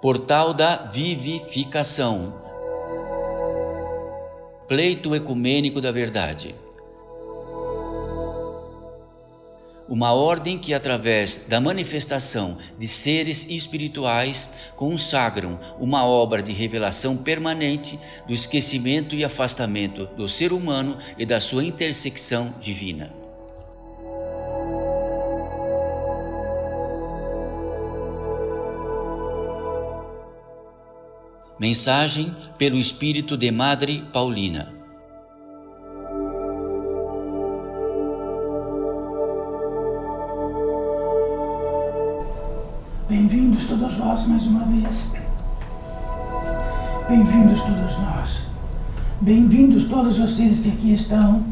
Portal da Vivificação. Pleito ecumênico da verdade. Uma ordem que, através da manifestação de seres espirituais, consagram uma obra de revelação permanente do esquecimento e afastamento do ser humano e da sua intersecção divina. Mensagem pelo Espírito de Madre Paulina. Bem-vindos todos vós mais uma vez. Bem-vindos todos nós. Bem-vindos todos os seres que aqui estão.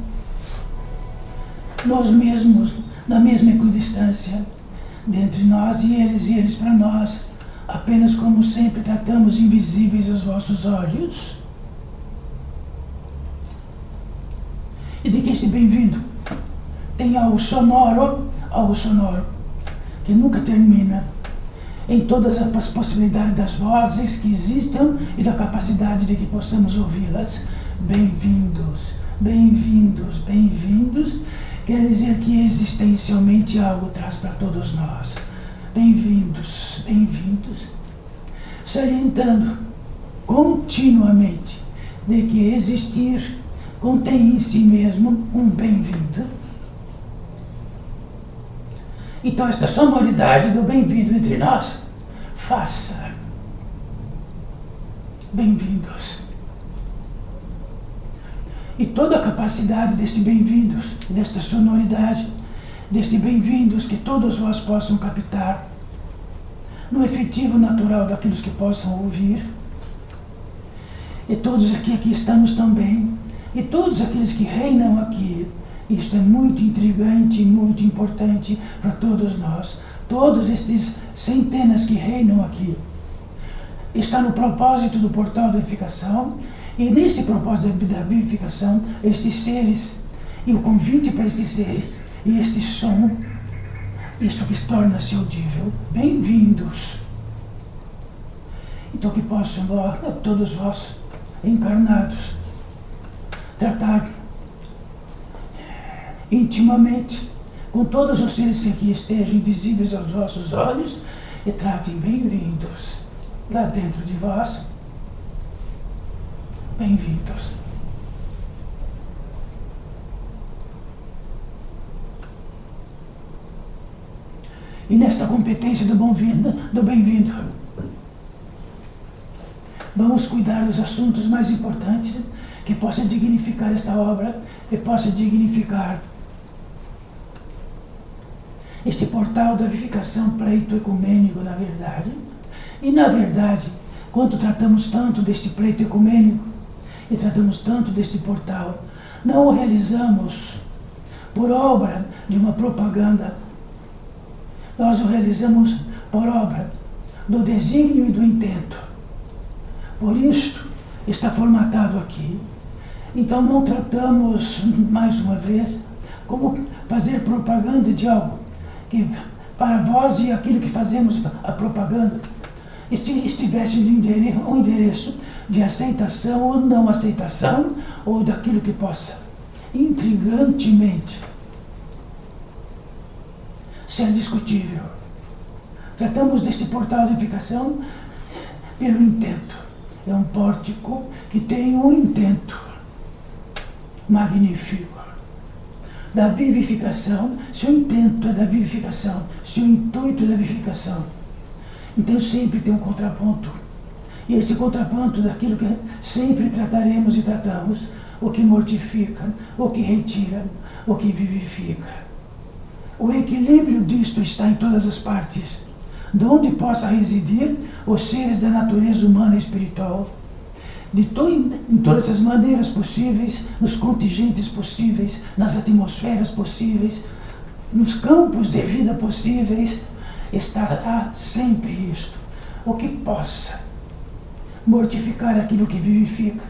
Nós mesmos, na mesma equidistância, dentre nós e eles para nós, apenas como sempre tratamos invisíveis aos vossos olhos. E de que este bem-vindo tem algo sonoro, que nunca termina, em todas as possibilidades das vozes que existam e da capacidade de que possamos ouvi-las. Bem-vindos, bem-vindos, bem-vindos, quer dizer que existencialmente algo traz para todos nós. Bem-vindos, bem-vindos, salientando continuamente de que existir contém em si mesmo um bem-vindo. Então esta sonoridade do bem-vindo entre nós, faça bem-vindos. E toda a capacidade deste bem-vindos, desta sonoridade, deste bem-vindos que todos vós possam captar, no efetivo natural daqueles que possam ouvir, e todos aqui estamos também, e todos aqueles que reinam aqui. Isto é muito intrigante e muito importante para todos nós. Todos estes centenas que reinam aqui está no propósito do portal da vivificação, e neste propósito da vivificação, estes seres, e o convite para estes seres, e este som, isto que torna-se audível. Bem-vindos. Então que possam todos vós, encarnados, tratar intimamente com todos os seres que aqui estejam invisíveis aos vossos olhos, e tratem bem-vindos lá dentro de vós. Bem-vindos. E nesta competência do bem-vindo, vamos cuidar dos assuntos mais importantes que possam dignificar esta obra e possam dignificar este portal da vivificação, pleito ecumênico da verdade. E na verdade, quando tratamos tanto deste pleito ecumênico e tratamos tanto deste portal, não o realizamos por obra de uma propaganda. Nós o realizamos por obra do desígnio e do intento. Por isto está formatado aqui. Então não tratamos, mais uma vez, como fazer propaganda de algo que para vós e aquilo que fazemos a propaganda estivesse um endereço de aceitação ou não aceitação, ou daquilo que possa intrigantemente ser discutível. Tratamos deste portal de vivificação pelo intento. É um pórtico que tem um intento magnífico da vivificação. Se o intento é da vivificação, se o intuito é da vivificação, então sempre tem um contraponto. E este contraponto daquilo que sempre trataremos e tratamos, o que mortifica, o que retira, o que vivifica. O equilíbrio disto está em todas as partes, de onde possa residir os seres da natureza humana e espiritual, em todas as maneiras possíveis, nos contingentes possíveis, nas atmosferas possíveis, nos campos de vida possíveis, estará sempre isto, o que possa mortificar aquilo que vivifica,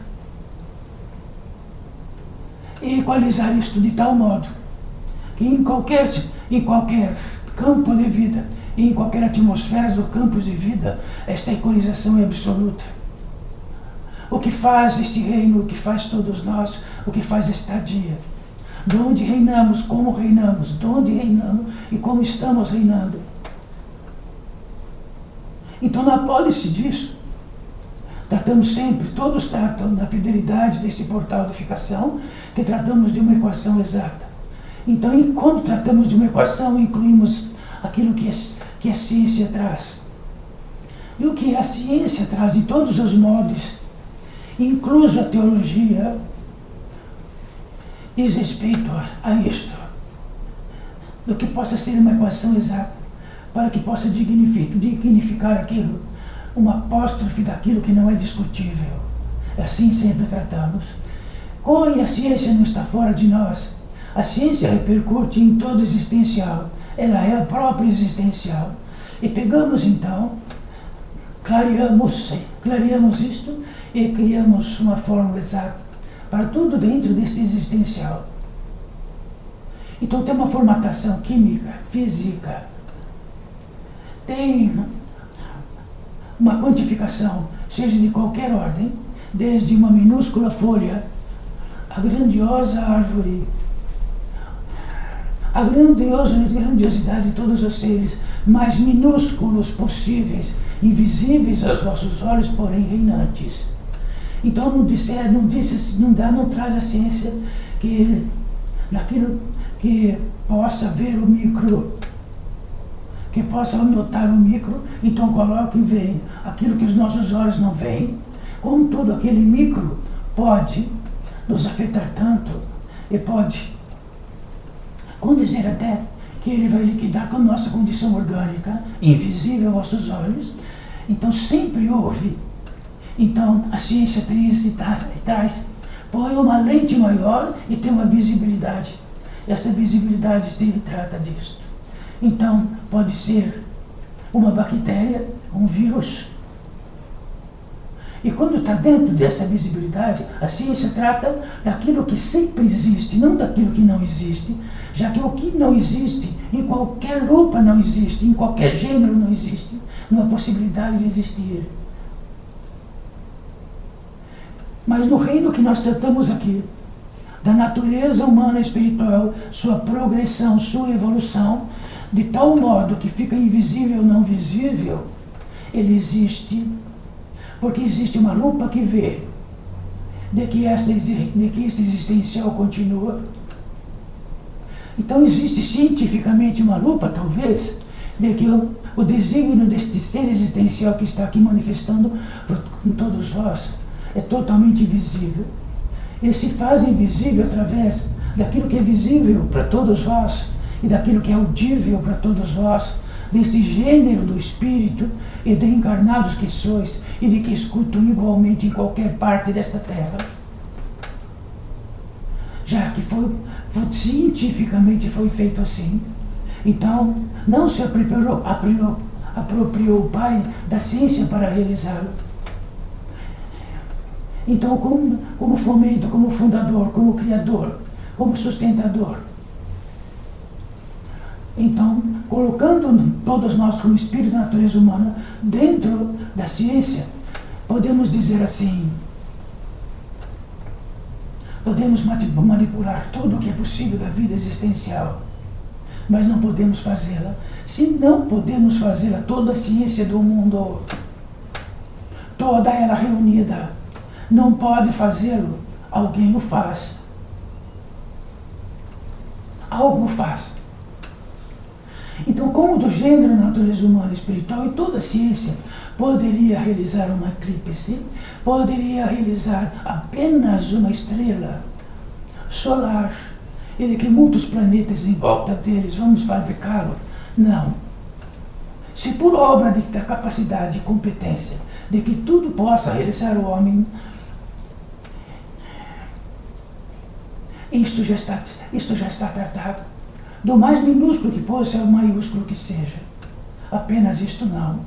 e equalizar isto de tal modo que em qualquer campo de vida e em qualquer atmosfera do campo de vida, esta equalização é absoluta. O que faz este reino, o que faz todos nós, o que faz esta dia, de onde reinamos, de onde reinamos e como estamos reinando. Então, na apólice disso, tratamos sempre, todos tratam da fidelidade deste portal de edificação, que tratamos de uma equação exata. Então, quando tratamos de uma equação, incluímos aquilo que a ciência traz. E o que a ciência traz em todos os modos, incluso a teologia, diz respeito a isto, do que possa ser uma equação exata, para que possa dignificar aquilo, uma apóstrofe daquilo que não é discutível. Assim sempre tratamos. Como a ciência não está fora de nós, a ciência repercute em todo existencial, ela é a própria existencial. E pegamos então, clareamos isto e criamos uma fórmula exata para tudo dentro deste existencial. Então tem uma formatação química, física, tem uma quantificação, seja de qualquer ordem, desde uma minúscula folha, a grandiosa árvore, a grandiosidade de todos os seres mais minúsculos possíveis, invisíveis aos vossos olhos, porém reinantes. Então não traz a ciência que naquilo que possa ver o micro, que possa notar o micro, então coloque e vem aquilo que os nossos olhos não veem. Contudo, aquele micro pode nos afetar tanto e pode condizer até que ele vai liquidar com a nossa condição orgânica, invisível aos vossos olhos. Então sempre houve. Então a ciência traz, põe uma lente maior e tem uma visibilidade. Essa visibilidade trata disso. Então pode ser uma bactéria, um vírus. E quando está dentro dessa visibilidade, a ciência trata daquilo que sempre existe, não daquilo que não existe, já que o que não existe, em qualquer lupa não existe, em qualquer gênero não existe, não há possibilidade de existir. Mas no reino que nós tratamos aqui, da natureza humana e espiritual, sua progressão, sua evolução, de tal modo que fica invisível ou não visível, ele existe, porque existe uma lupa que vê de que este existencial continua. Então existe cientificamente uma lupa, talvez, de que o desígnio deste ser existencial que está aqui manifestando em todos vós é totalmente invisível. Ele se faz invisível através daquilo que é visível para todos vós e daquilo que é audível para todos vós, deste gênero do Espírito e de encarnados que sois e de que escutam igualmente em qualquer parte desta terra. Já que cientificamente foi feito assim. Então, não se apropriou o Pai da ciência para realizá-lo. Então, como fomento, como fundador, como criador, como sustentador. Então, colocando todos nós como espírito da natureza humana dentro da ciência, podemos dizer assim, podemos manipular tudo o que é possível da vida existencial, mas não podemos fazê-la. Se não podemos fazê-la, toda a ciência do mundo, toda ela reunida, não pode fazê-lo, alguém o faz. Algo faz. Então, como do gênero natureza humana e espiritual, e toda a ciência poderia realizar uma eclipse, poderia realizar apenas uma estrela solar, e de que muitos planetas em volta deles vamos fabricá-lo? Não. Se por obra da capacidade e competência de que tudo possa realizar o homem, isto já está tratado. Do mais minúsculo que possa ao maiúsculo que seja. Apenas isto não.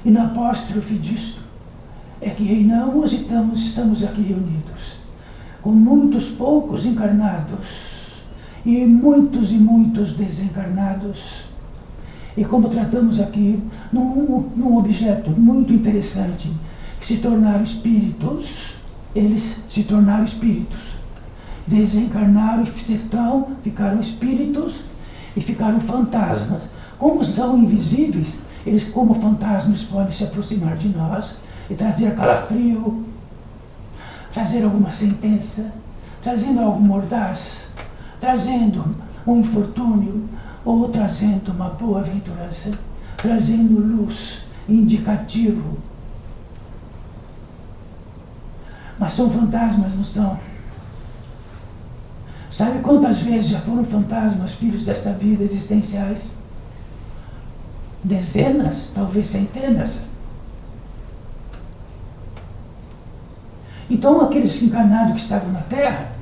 E na apóstrofe disto é que reinamos e estamos aqui reunidos, com muitos poucos encarnados e muitos desencarnados. E como tratamos aqui, num objeto muito interessante, que se tornaram espíritos, eles se tornaram espíritos. Desencarnaram e ficaram espíritos e ficaram fantasmas. Como são invisíveis, eles, como fantasmas, podem se aproximar de nós e trazer calafrio, trazer alguma sentença, trazendo algo mordaz, trazendo um infortúnio, ou trazendo uma boa aventurança, trazendo luz, indicativo. Mas são fantasmas, não são? Sabe quantas vezes já foram fantasmas, filhos desta vida existenciais? Dezenas, talvez centenas. Então aqueles encarnados que estavam na Terra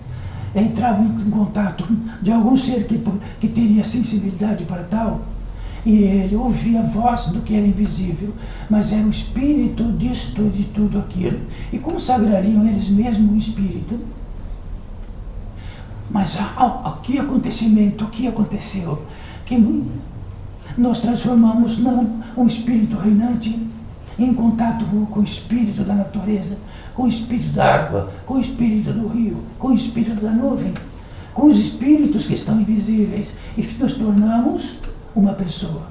entravam em contato de algum ser que teria sensibilidade para tal, e ele ouvia a voz do que era invisível, mas era o espírito disto e de tudo aquilo, e consagrariam eles mesmos um espírito. Mas que acontecimento, o que aconteceu? Que nós transformamos um espírito reinante em contato com o espírito da natureza, com o espírito da água, com o espírito do rio, com o espírito da nuvem, com os espíritos que estão invisíveis, e nos tornamos uma pessoa.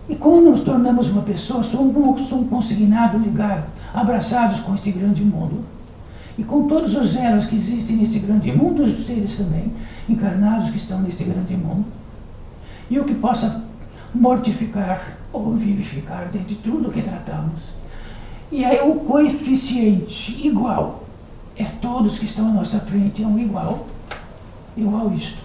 E quando nos tornamos uma pessoa, somos consignados, ligados, abraçados com este grande mundo. E com todos os elos que existem neste grande mundo, os seres também encarnados que estão neste grande mundo. E o que possa mortificar ou vivificar dentro de tudo o que tratamos. E aí o coeficiente igual é todos que estão à nossa frente, é um igual. Igual isto.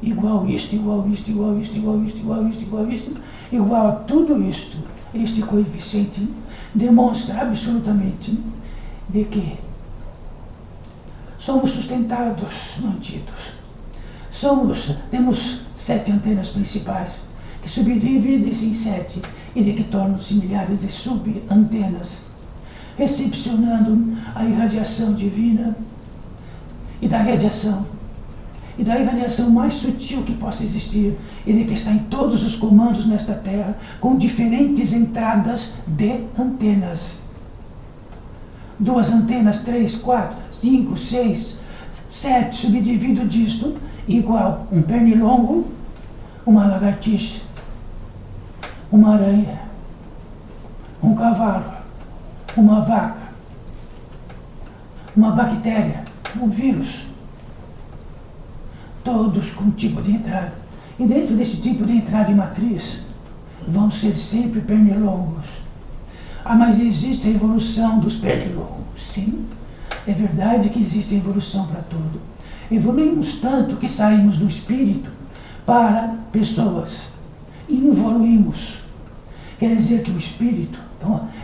Igual isto, igual isto, igual isto, igual isto, igual isto, igual isto, igual a tudo isto. Este coeficiente demonstra absolutamente de que somos sustentados, mantidos. Temos 7 antenas principais, que subdividem-se em 7, e de que tornam-se milhares de subantenas, recepcionando a irradiação divina e da irradiação mais sutil que possa existir, e de que está em todos os comandos nesta Terra, com diferentes entradas de antenas. 2 antenas, 3, 4, 5, 6, 7, subdivido disto, igual um pernilongo, uma lagartixa, uma aranha, um cavalo, uma vaca, uma bactéria, um vírus, todos com um tipo de entrada. E dentro desse tipo de entrada e matriz, vão ser sempre pernilongos. Mas existe a evolução dos pernilongos, sim. É verdade que existe a evolução para tudo. Evoluímos tanto que saímos do espírito para pessoas. E evoluímos. Quer dizer que o espírito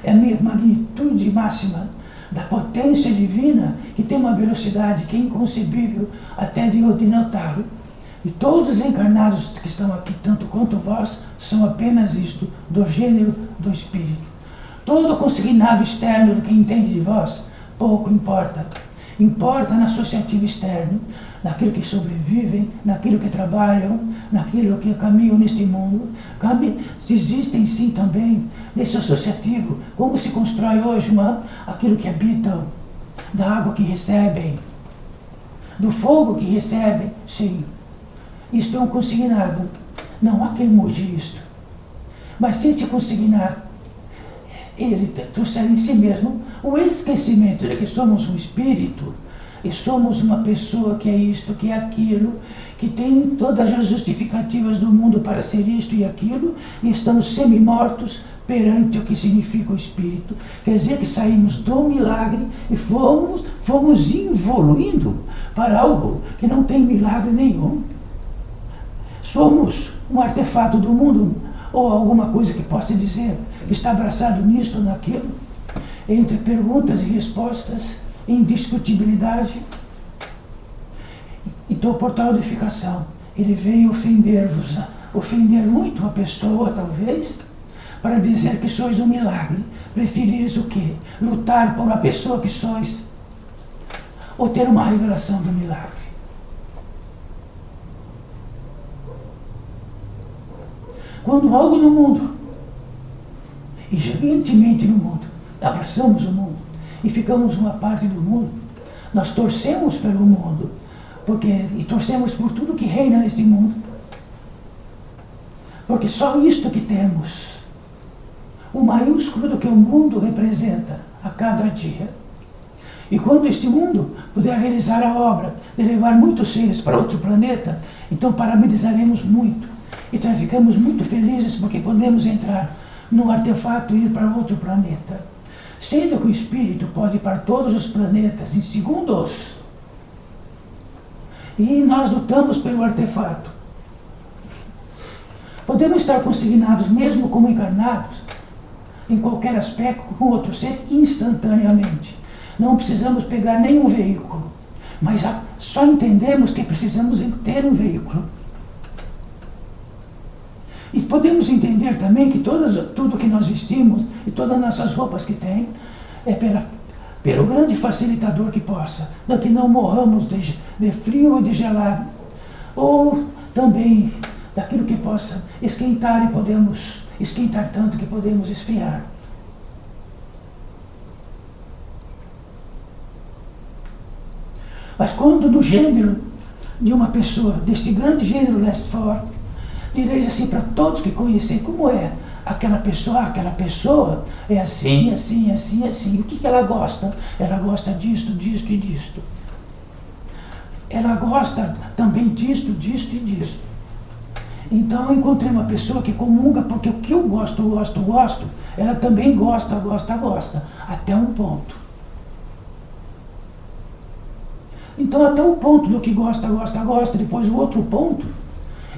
é a magnitude máxima da potência divina, que tem uma velocidade que é inconcebível até de notá-lo. E todos os encarnados que estão aqui, tanto quanto vós, são apenas isto, do gênero do espírito. Todo consignado externo do que entende de vós, pouco importa. Importa na associativa externo, naquilo que sobrevivem, naquilo que trabalham, naquilo que caminham neste mundo. Se existem sim também, nesse associativo, como se constrói hoje aquilo que habitam, da água que recebem, do fogo que recebem, sim. Isto é um consignado. Não há quem mude isto. Mas sem se consignar, ele trouxe em si mesmo o esquecimento de que somos um espírito e somos uma pessoa que é isto, que é aquilo, que tem todas as justificativas do mundo para ser isto e aquilo, e estamos semi-mortos perante o que significa o espírito. Quer dizer que saímos do milagre e fomos evoluindo para algo que não tem milagre nenhum. Somos um artefato do mundo, ou alguma coisa que possa dizer que está abraçado nisto ou naquilo, entre perguntas e respostas, indiscutibilidade. Então o portal de edificação, ele veio ofender-vos, ofender muito a pessoa talvez, para dizer que sois um milagre. Preferires o quê? Lutar por uma pessoa que sois. ou ter uma revelação do milagre. Quando algo no mundo, e gigantemente no mundo, abraçamos o mundo e ficamos uma parte do mundo, nós torcemos pelo mundo, e torcemos por tudo que reina neste mundo, porque só isto que temos, o maiúsculo do que o mundo representa a cada dia. E quando este mundo puder realizar a obra de levar muitos seres para outro planeta, então parabenizaremos muito. Então ficamos muito felizes porque podemos entrar num artefato e ir para outro planeta. Sendo que o espírito pode ir para todos os planetas em segundos. E nós lutamos pelo artefato. Podemos estar consignados, mesmo como encarnados, em qualquer aspecto, com outro ser instantaneamente. Não precisamos pegar nenhum veículo, mas só entendemos que precisamos ter um veículo. E podemos entender também que tudo que nós vestimos e todas as nossas roupas que tem é pelo grande facilitador que possa, para que não morramos de frio e de gelado, ou também daquilo que possa esquentar e podemos esquentar tanto que podemos esfriar. Mas quando do gênero de uma pessoa, deste grande gênero leste fora, direis assim para todos que conhecem como é aquela pessoa é assim, assim, assim, assim. O que ela gosta? Ela gosta disto, disto e disto. Ela gosta também disto, disto e disto. Então eu encontrei uma pessoa que comunga porque o que eu gosto, ela também gosta, até um ponto. Então até um ponto do que gosta, depois o outro ponto,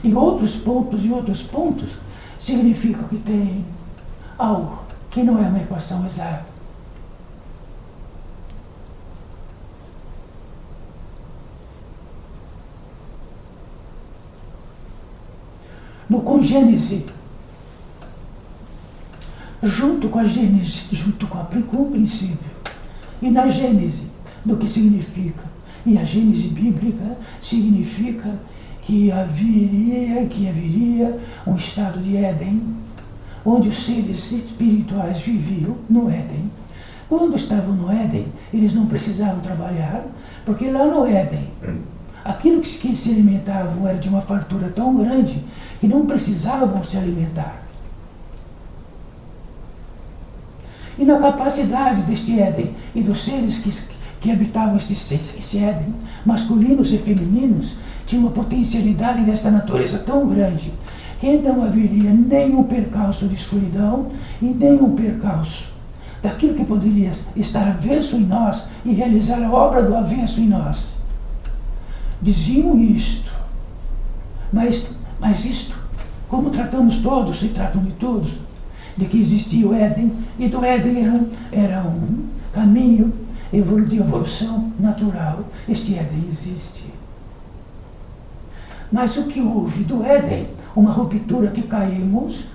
e outros pontos, significa que tem algo que não é uma equação exata. No congênese, junto com o princípio, e na gênese do que significa, e a gênese bíblica significa que haveria um estado de Éden, onde os seres espirituais viviam no Éden. Quando estavam no Éden, eles não precisavam trabalhar, porque lá no Éden, aquilo que se alimentavam era de uma fartura tão grande que não precisavam se alimentar. E na capacidade deste Éden e dos seres que habitavam esse Éden, masculinos e femininos, tinha uma potencialidade dessa natureza tão grande que não haveria nenhum percalço de escuridão e nenhum percalço daquilo que poderia estar avesso em nós e realizar a obra do avesso em nós. Diziam isto, mas isto, como tratamos todos e tratam de todos, de que existia o Éden, e do Éden era um caminho de evolução natural. Este Éden existe. Mas o que houve do Éden, uma ruptura que caímos,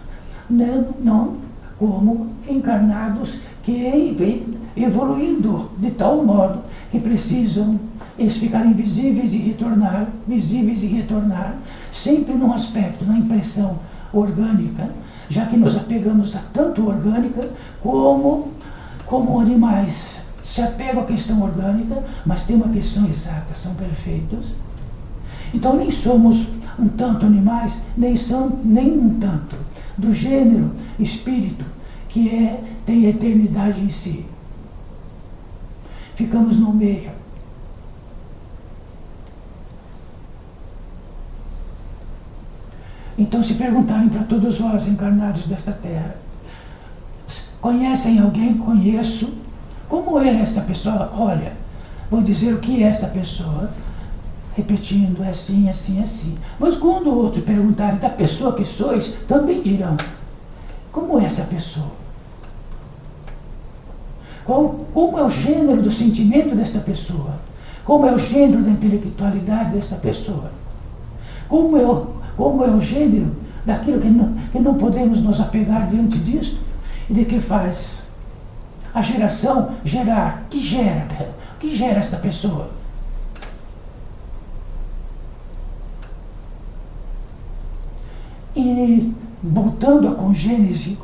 não como encarnados que vêm evoluindo de tal modo que precisam eles ficarem visíveis e retornar, sempre num aspecto, na impressão orgânica, já que nos apegamos a tanto orgânica como animais se apegam à questão orgânica, mas tem uma questão exata, são perfeitos. Então nem somos um tanto animais, nem um tanto do gênero espírito, que tem a eternidade em si. Ficamos no meio. Então, se perguntarem para todos vós, encarnados desta terra, conhecem alguém? Conheço. Como é essa pessoa? Olha, vou dizer o que é essa pessoa, repetindo, é assim, assim, assim. Mas quando outros perguntarem da pessoa que sois, também dirão, como é essa pessoa? Como é o gênero do sentimento desta pessoa? Como é o gênero da intelectualidade desta pessoa? Como é o gênero daquilo que não podemos nos apegar diante disto? E de que faz a geração gerar? O que gera esta pessoa? E voltando com Gênesis,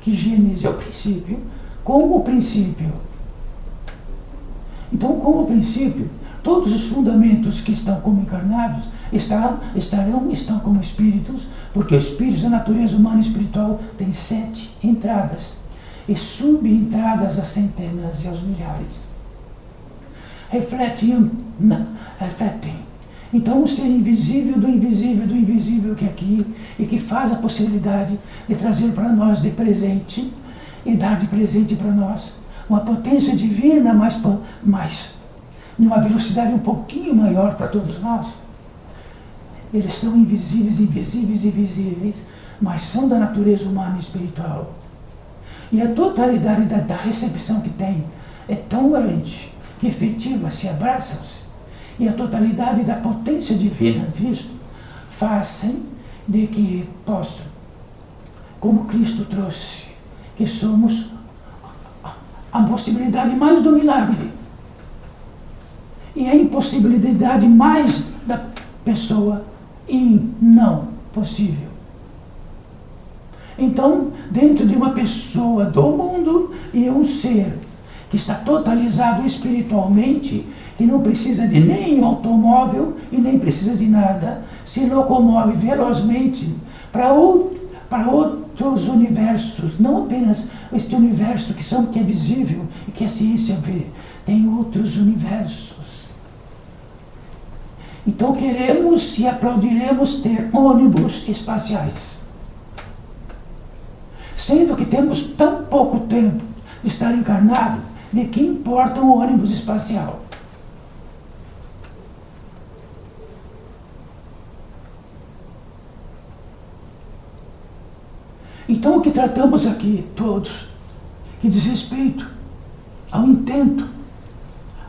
que Gênesis é o princípio, como o princípio. Então, como princípio, todos os fundamentos que estão como encarnados estão como espíritos, porque os espíritos da natureza humana e espiritual têm 7 entradas e subentradas a centenas e aos milhares. Refletem. Então, o ser invisível do invisível que é aqui, e que faz a possibilidade de trazer para nós de presente, e dar de presente para nós uma potência divina, mais numa velocidade um pouquinho maior para todos nós. Eles são invisíveis, mas são da natureza humana e espiritual. E a totalidade da recepção que tem é tão grande, que efetiva se abraçam-se. E a totalidade da potência divina visto fazem de que possam, como Cristo trouxe, que somos a possibilidade mais do milagre e a impossibilidade mais da pessoa não possível. Então, dentro de uma pessoa do mundo e um ser que está totalizado espiritualmente, que não precisa de nenhum automóvel e nem precisa de nada, se locomove velozmente para outros universos, não apenas este universo que é visível e que a ciência vê, tem outros universos. Então queremos e aplaudiremos ter ônibus espaciais, sendo que temos tão pouco tempo de estar encarnado, de que importa um ônibus espacial? Então, o que tratamos aqui, todos, que diz respeito ao intento,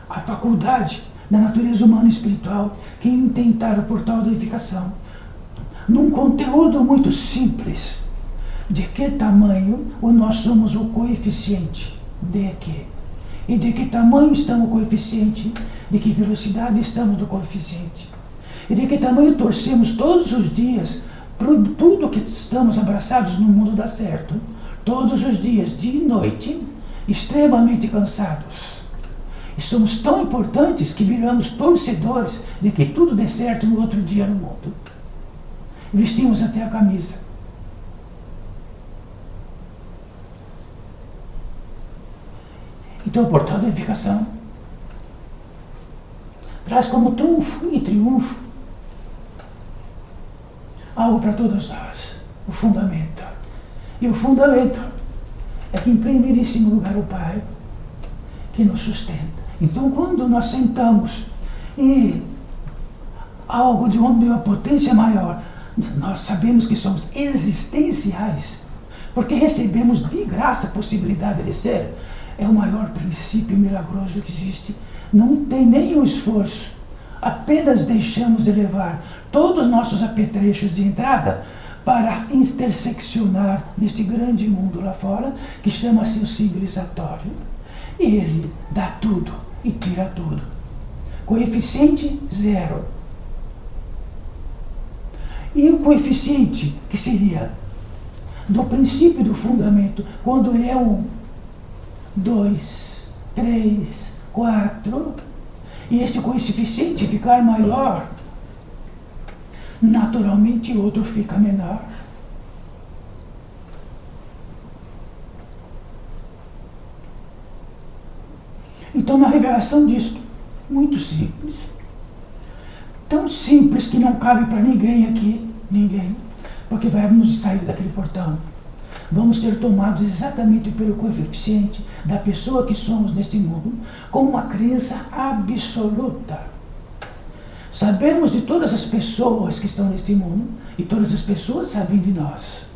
à faculdade da natureza humana e espiritual, que intentar o portal da edificação, num conteúdo muito simples, de que tamanho nós somos o coeficiente de quê? E de que tamanho estamos o coeficiente, de que velocidade estamos do coeficiente, e de que tamanho torcemos todos os dias por tudo que estamos abraçados no mundo dá certo, todos os dias, dia e noite, extremamente cansados. E somos tão importantes que viramos torcedores de que tudo dê certo no outro dia no mundo. Vestimos até a camisa. Então o portal da edificação traz como trunfo e triunfo algo para todos nós, o fundamento. E o fundamento é que em primeiríssimo lugar o Pai que nos sustenta. Então quando nós sentamos em algo de uma potência maior, nós sabemos que somos existenciais, porque recebemos de graça a possibilidade de ser. É o maior princípio milagroso que existe. Não tem nenhum esforço. Apenas deixamos de levar todos os nossos apetrechos de entrada para interseccionar neste grande mundo lá fora, que chama-se o civilizatório. E ele dá tudo e tira tudo. Coeficiente 0. E o coeficiente, que seria do princípio do fundamento, quando ele é 1, 2, 3, 4, e este coeficiente ficar maior, naturalmente o outro fica menor. Então, na revelação disso, muito simples, tão simples que não cabe para ninguém aqui, porque vamos sair daquele portão. Vamos ser tomados exatamente pelo coeficiente da pessoa que somos neste mundo, como uma crença absoluta. Sabemos de todas as pessoas que estão neste mundo, e todas as pessoas sabem de nós.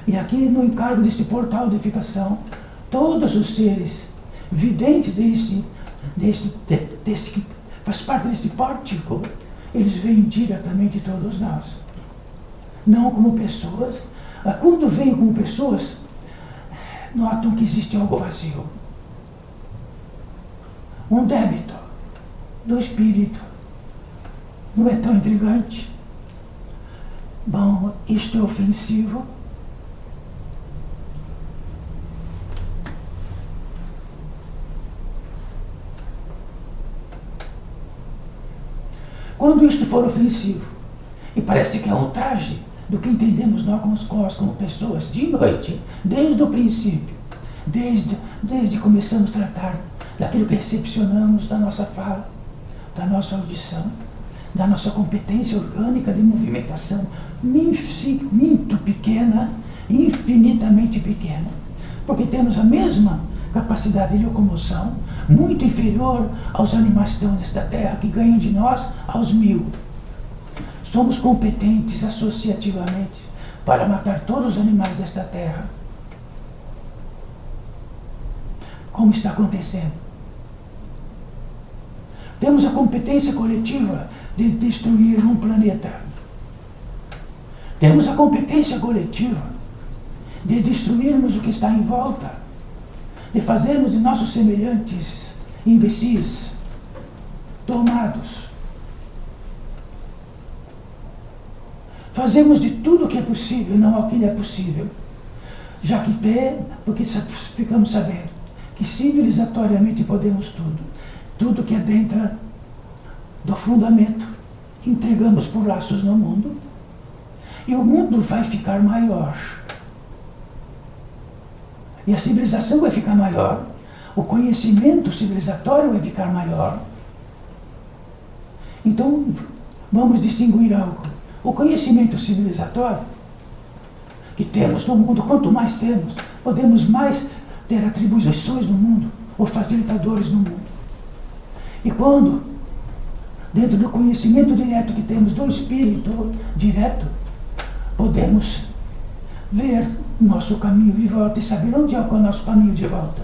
E aqui no encargo deste portal de edificação, todos os seres videntes deste que faz parte deste pórtico, eles veem diretamente todos nós. Não como pessoas. Quando veem como pessoas, notam que existe algo vazio. um débito do espírito. Não é tão intrigante? Bom, isto é ofensivo. Quando isto for ofensivo, e parece que é um traje do que entendemos nós como pessoas de noite, desde o princípio, desde que começamos a tratar daquilo que recepcionamos da nossa fala, da nossa audição, da nossa competência orgânica de movimentação, muito pequena, infinitamente pequena, porque temos a mesma capacidade de locomoção, muito inferior aos animais que estão nesta terra, que ganham de nós aos 1000. Somos competentes associativamente para matar todos os animais desta terra. Como está acontecendo? Temos a competência coletiva de destruir um planeta. Temos a competência coletiva de destruirmos o que está em volta, de fazermos de nossos semelhantes imbecis, tomados. Fazemos de tudo o que é possível, não o que é possível, já que porque ficamos sabendo que civilizatoriamente podemos tudo que é dentro do fundamento, entregamos por laços no mundo, e o mundo vai ficar maior. E a civilização vai ficar maior, o conhecimento civilizatório vai ficar maior. Então, vamos distinguir algo. O conhecimento civilizatório que temos no mundo, quanto mais temos, podemos mais ter atribuições no mundo, ou facilitadores no mundo. E quando, dentro do conhecimento direto que temos do espírito direto, podemos ver nosso caminho de volta e saber onde é o nosso caminho de volta.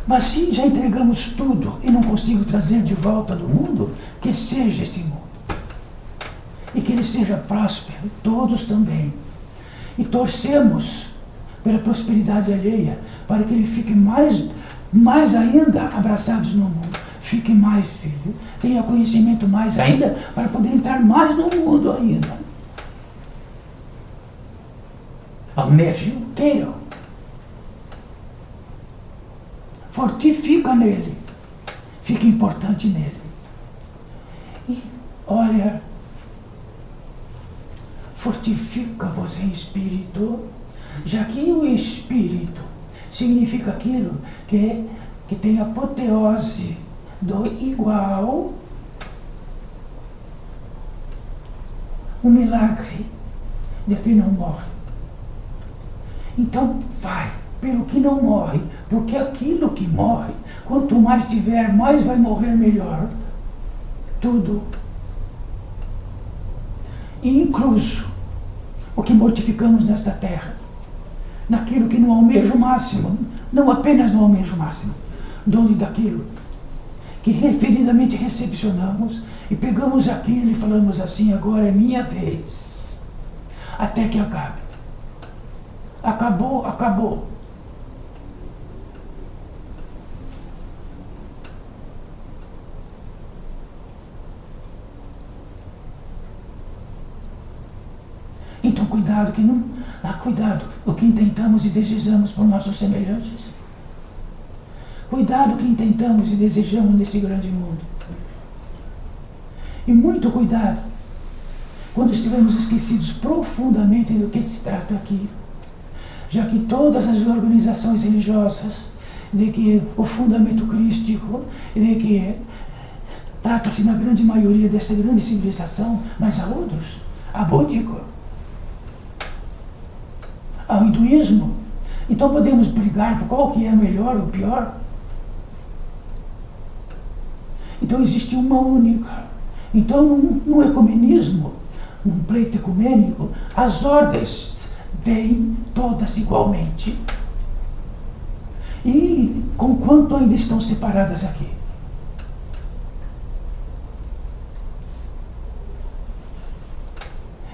Mas se já entregamos tudo e não consigo trazer de volta do mundo, que seja este mundo. E que ele seja próspero, todos também. E torcemos pela prosperidade alheia, para que ele fique mais ainda abraçados no mundo. Fique mais filho, tenha conhecimento mais ainda, para poder entrar mais no mundo ainda. Almejem, queiram. Fortifica nele. Fica importante nele. E olha, fortifica-vos em espírito, já que o espírito significa aquilo que tem a apoteose do igual, um milagre de que não morre. Então vai pelo que não morre, porque aquilo que morre, quanto mais tiver, mais vai morrer melhor. Tudo. E incluso o que mortificamos nesta terra, naquilo que não almeja o máximo, não apenas não almeja o máximo, donde daquilo que referidamente recepcionamos e pegamos aquilo e falamos assim: agora é minha vez, até que acabe. Acabou, acabou. Então cuidado que não, cuidado o que intentamos e desejamos por nossos semelhantes. Cuidado o que intentamos e desejamos nesse grande mundo. E muito cuidado quando estivermos esquecidos profundamente do que se trata aqui, já que todas as organizações religiosas, de que o fundamento crístico, de que trata-se na grande maioria desta grande civilização, mas há outros, há búdico, há o hinduísmo. Então podemos brigar por qual que é melhor ou pior. Então existe uma única. Então no ecumenismo, num pleito ecumênico, as ordens vêm todas igualmente. E com quanto ainda estão separadas aqui?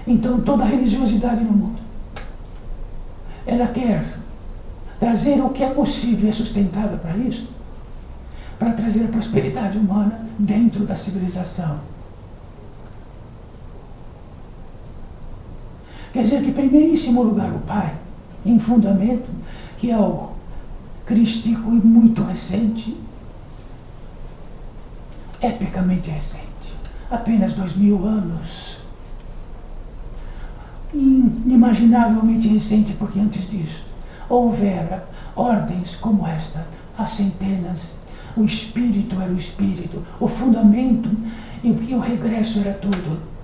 Então toda a religiosidade no mundo, ela quer trazer o que é possível e é sustentável para isso, para trazer a prosperidade humana dentro da civilização. Quer dizer que, em primeiríssimo lugar, o Pai, em fundamento, que é o crístico e muito recente, epicamente recente, apenas 2000 anos, inimaginavelmente recente, porque antes disso houvera ordens como esta há centenas. O espírito era o espírito, o fundamento e o regresso era tudo.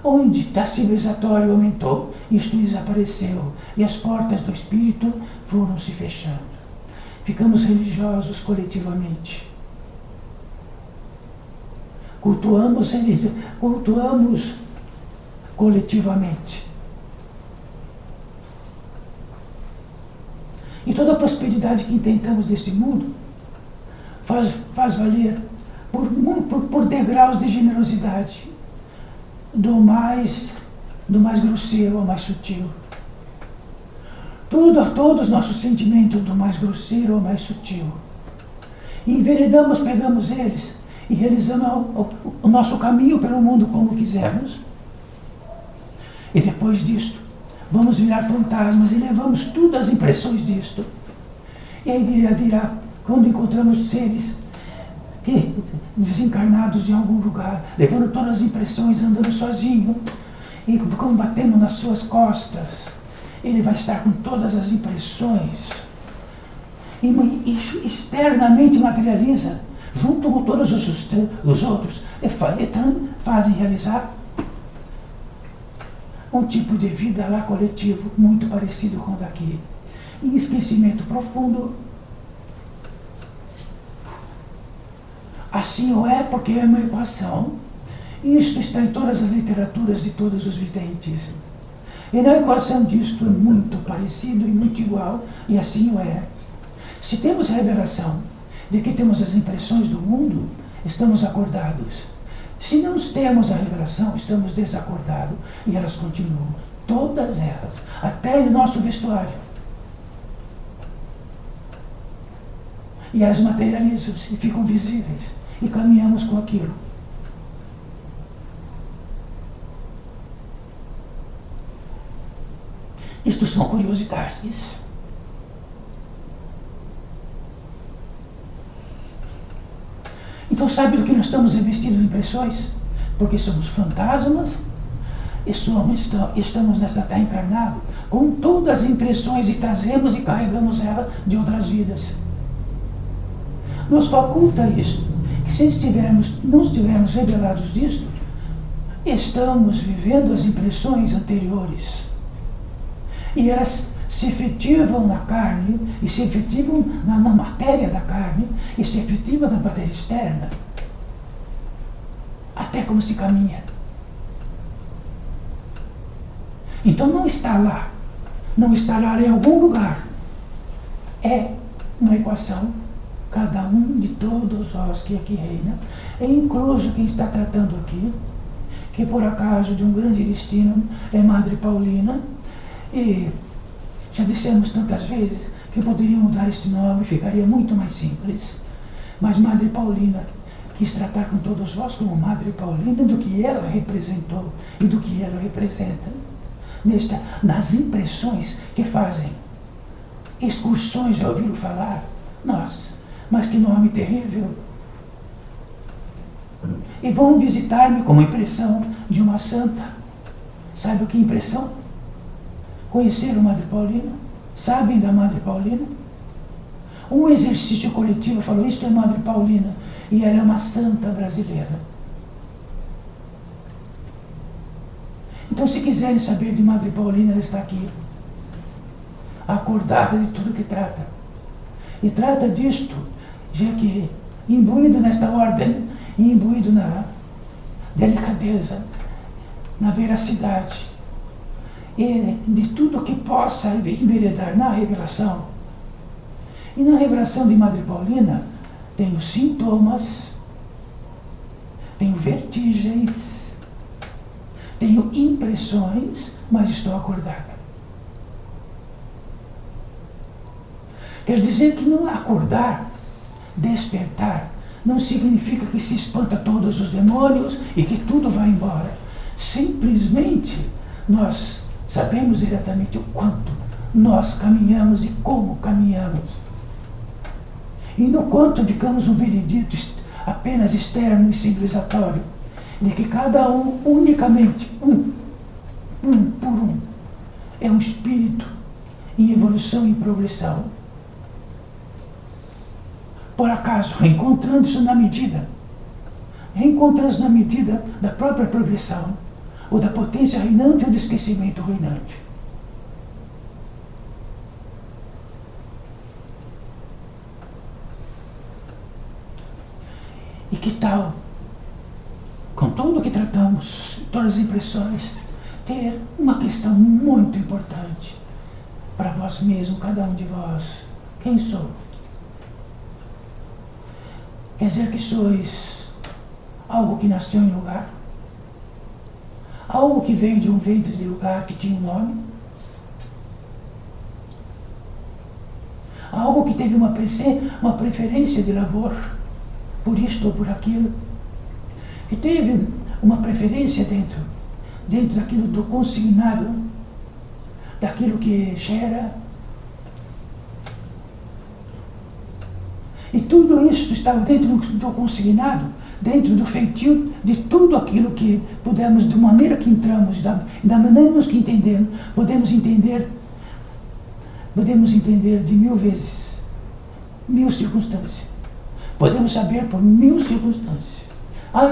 Onde a civilizatória aumentou, isto desapareceu e as portas do espírito foram se fechando. Ficamos religiosos coletivamente. Cultuamos coletivamente. E toda a prosperidade que intentamos deste mundo faz valer por degraus de generosidade, do mais grosseiro ao mais sutil. Todos os nossos sentimentos, do mais grosseiro ao mais sutil. E enveredamos, pegamos eles e realizamos o nosso caminho pelo mundo como quisermos. E depois disto, vamos virar fantasmas e levamos todas as impressões disto. E aí dirá, quando encontramos seres desencarnados em algum lugar, levando todas as impressões, andando sozinho, e combatendo nas suas costas, ele vai estar com todas as impressões, e externamente materializa, junto com todos os outros, e fazem realizar um tipo de vida lá coletivo, muito parecido com o daqui. Em esquecimento profundo. Assim o é porque é uma equação. Isto está em todas as literaturas de todos os videntes. E na equação disto é muito parecido e muito igual, e assim o é. Se temos revelação de que temos as impressões do mundo, estamos acordados. Se não temos a revelação, estamos desacordados, e elas continuam, todas elas, até o nosso vestuário. E elas materializam-se e ficam visíveis, e caminhamos com aquilo. Isto são curiosidades. Então, sabe do que nós estamos revestidos de impressões? Porque somos fantasmas e estamos nesta terra encarnados com todas as impressões e trazemos e carregamos elas de outras vidas. Nos faculta isso, que se não estivermos revelados disto, estamos vivendo as impressões anteriores. E elas se efetivam na carne, e se efetivam na matéria da carne, e se efetivam na matéria externa. Até como se caminha. Então não está lá. Não está lá em algum lugar. É uma equação, cada um de todos nós que aqui reina, é incluso quem está tratando aqui, que por acaso de um grande destino é Madre Paulina, e já dissemos tantas vezes que poderia mudar este nome, ficaria muito mais simples. Mas Madre Paulina quis tratar com todos vós como Madre Paulina do que ela representou e do que ela representa. Nas impressões que fazem. Excursões, já ouviram falar? Nossa, mas que nome terrível. E vão visitar-me como impressão de uma santa. Sabe o que é impressão? Conheceram Madre Paulina? Sabem da Madre Paulina? Um exercício coletivo falou, isto é Madre Paulina, e ela é uma santa brasileira. Então, se quiserem saber de Madre Paulina, ela está aqui, acordada de tudo que trata. E trata disto, já que imbuído nesta ordem, imbuído na delicadeza, na veracidade, e de tudo que possa enveredar na revelação. E na revelação de Madre Paulina, tenho sintomas, tenho vertigens, tenho impressões, mas estou acordada. Quer dizer que não acordar Despertar não significa que se espanta todos os demônios e que tudo vai embora. Simplesmente nós sabemos diretamente o quanto nós caminhamos e como caminhamos. E no quanto ficamos um veredito apenas externo e civilizatório, de que cada um, unicamente, um por um, é um espírito em evolução e progressão. Por acaso, reencontrando-se na medida da própria progressão, ou da potência reinante ou do esquecimento reinante. E que tal, com tudo o que tratamos, todas as impressões, ter uma questão muito importante para vós mesmo, cada um de vós? Quem sou? Quer dizer que sois algo que nasceu em lugar? Algo que veio de um ventre de lugar que tinha um nome? Algo que teve uma preferência de labor, por isto ou por aquilo? Que teve uma preferência dentro daquilo do consignado, daquilo que gera? E tudo isso estava dentro do consignado, dentro do feitio de tudo aquilo que pudemos, de maneira que entramos, da maneira que entendemos, podemos entender de 1000 vezes, 1000 circunstâncias. Podemos saber por 1000 circunstâncias.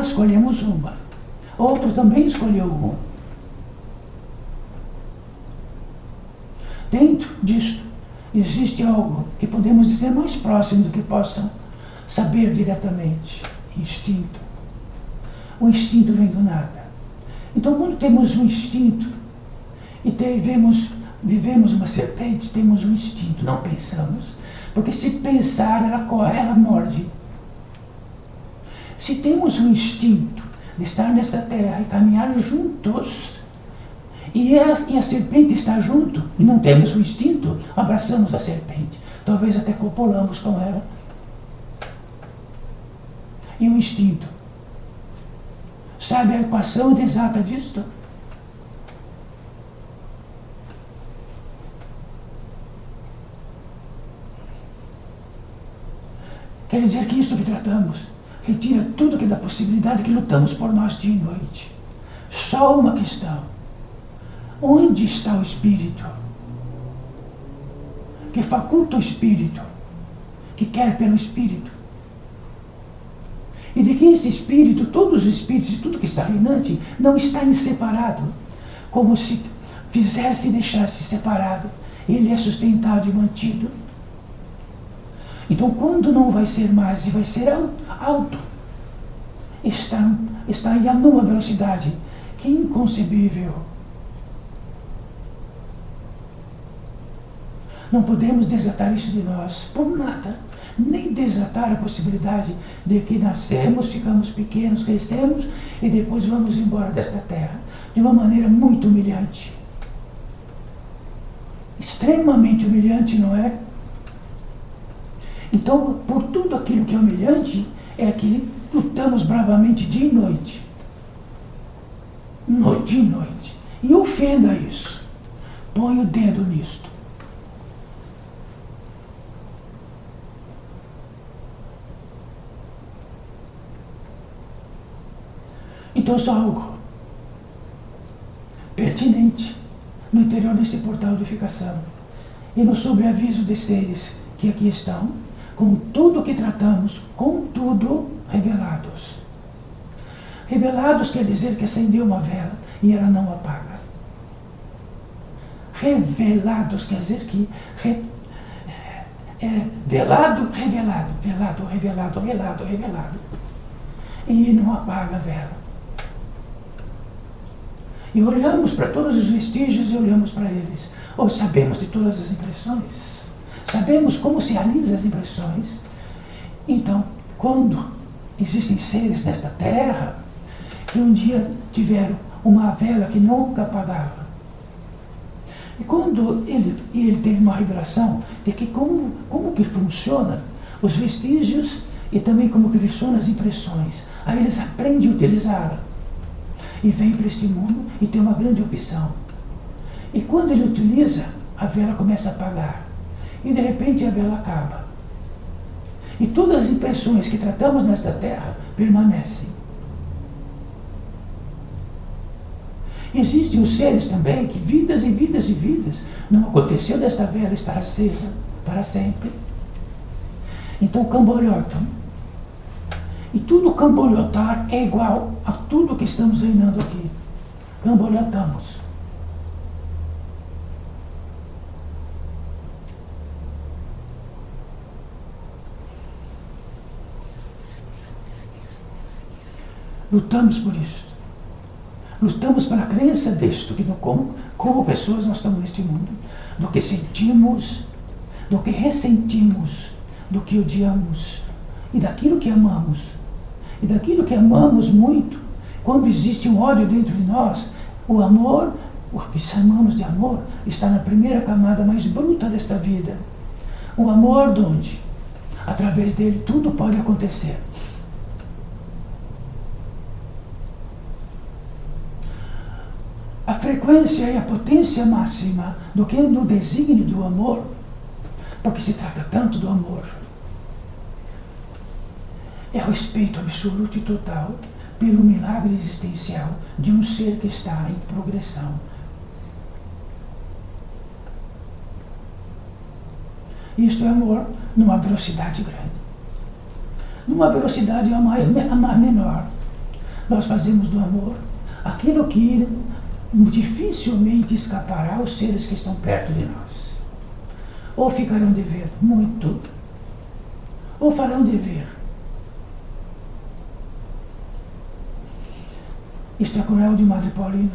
Escolhemos uma. Outro também escolheu uma. Dentro disto existe algo que podemos dizer mais próximo do que possam saber diretamente. Instinto. O instinto vem do nada. Então, quando temos um instinto e vivemos uma serpente, temos um instinto, não pensamos. Porque se pensar, ela corre, ela morde. Se temos um instinto de estar nesta terra e caminhar juntos, e a serpente está junto, e não temos o instinto, abraçamos a serpente. Talvez até copulamos com ela. E o instinto sabe a equação exata disto? Quer dizer que isto que tratamos retira tudo que dá possibilidade que lutamos por nós dia e noite. Só uma questão. Onde está o Espírito? Que faculta o Espírito? Que quer pelo Espírito? E de que esse Espírito, todos os Espíritos e tudo que está reinante, não está em separado, como se fizesse e deixasse separado. Ele é sustentado e mantido. Então, quando não vai ser mais e vai ser alto, está aí a numa velocidade que é inconcebível. Não podemos desatar isso de nós por nada, nem desatar a possibilidade de que nascemos, ficamos pequenos, crescemos e depois vamos embora desta terra de uma maneira muito humilhante. Extremamente humilhante, não é? Então, por tudo aquilo que é humilhante, é que lutamos bravamente dia e noite. Noite e noite. E ofenda isso. Põe o dedo nisto. Então, só algo pertinente no interior deste portal de unificação e no sobreaviso de seres que aqui estão, com tudo o que tratamos, contudo revelados. Revelados quer dizer que acendeu uma vela e ela não apaga. Revelados quer dizer que velado, revelado, velado, revelado, velado, revelado. E não apaga a vela. E olhamos para todos os vestígios e olhamos para eles. Ou sabemos de todas as impressões. Sabemos como se realizam as impressões. Então, quando existem seres nesta terra que um dia tiveram uma vela que nunca apagava, e quando ele teve uma revelação de que como que funciona os vestígios e também como que são as impressões. Aí eles aprendem a utilizá-la. E vem para este mundo e tem uma grande opção. E quando ele utiliza, a vela começa a apagar. E de repente a vela acaba. E todas as impressões que tratamos nesta terra permanecem. Existem os seres também que vidas e vidas e vidas não aconteceu desta vela estar acesa para sempre. Então cambalhotam. E tudo cambalhotar é igual a tudo que estamos reinando aqui. Cambalhotamos. Lutamos por isso. Lutamos pela crença disto, que como pessoas nós estamos neste mundo, do que sentimos, do que ressentimos, do que odiamos, e daquilo que amamos. E daquilo que amamos muito, quando existe um ódio dentro de nós, o amor, o que chamamos de amor, está na primeira camada mais bruta desta vida. O amor de onde? Através dele tudo pode acontecer. A frequência e a potência máxima do que no desígnio do amor, porque se trata tanto do amor, é o respeito absoluto e total pelo milagre existencial de um ser que está em progressão. Isto é amor numa velocidade grande. Numa velocidade menor, nós fazemos do amor aquilo que dificilmente escapará aos seres que estão perto de nós. Ou ficarão devendo muito, ou farão dever. Isto é cruel de Madre Paulina.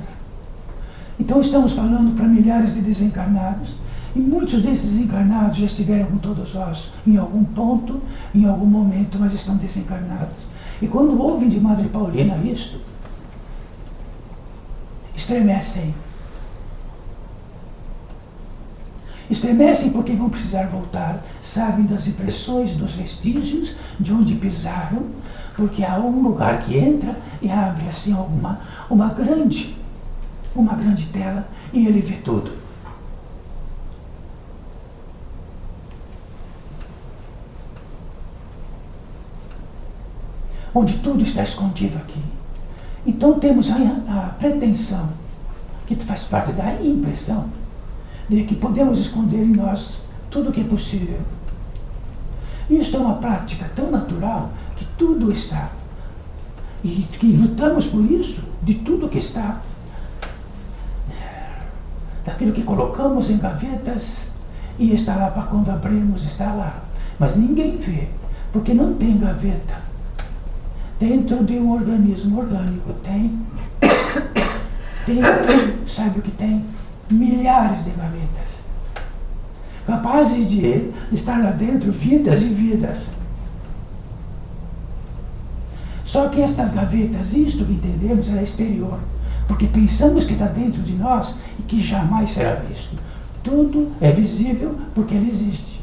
Então estamos falando para milhares de desencarnados, e muitos desses desencarnados já estiveram com todos nós em algum ponto, em algum momento, mas estão desencarnados. E quando ouvem de Madre Paulina isto, estremecem. Estremecem porque vão precisar voltar, sabem das impressões, dos vestígios, de onde pisaram, porque há um lugar que entra e abre assim uma grande tela e ele vê tudo. Onde tudo está escondido aqui. Então temos a pretensão, que faz parte da impressão, de que podemos esconder em nós tudo o que é possível. Isso é uma prática tão natural que tudo está. E que lutamos por isso, de tudo que está. Daquilo que colocamos em gavetas e está lá para quando abrirmos, está lá. Mas ninguém vê, porque não tem gaveta. Dentro de um organismo orgânico tem, sabe o que tem? Milhares de gavetas. Capazes de estar lá dentro vidas e vidas. Só que estas gavetas, isto que entendemos, é exterior. Porque pensamos que está dentro de nós e que jamais será visto. Tudo é visível porque ele existe.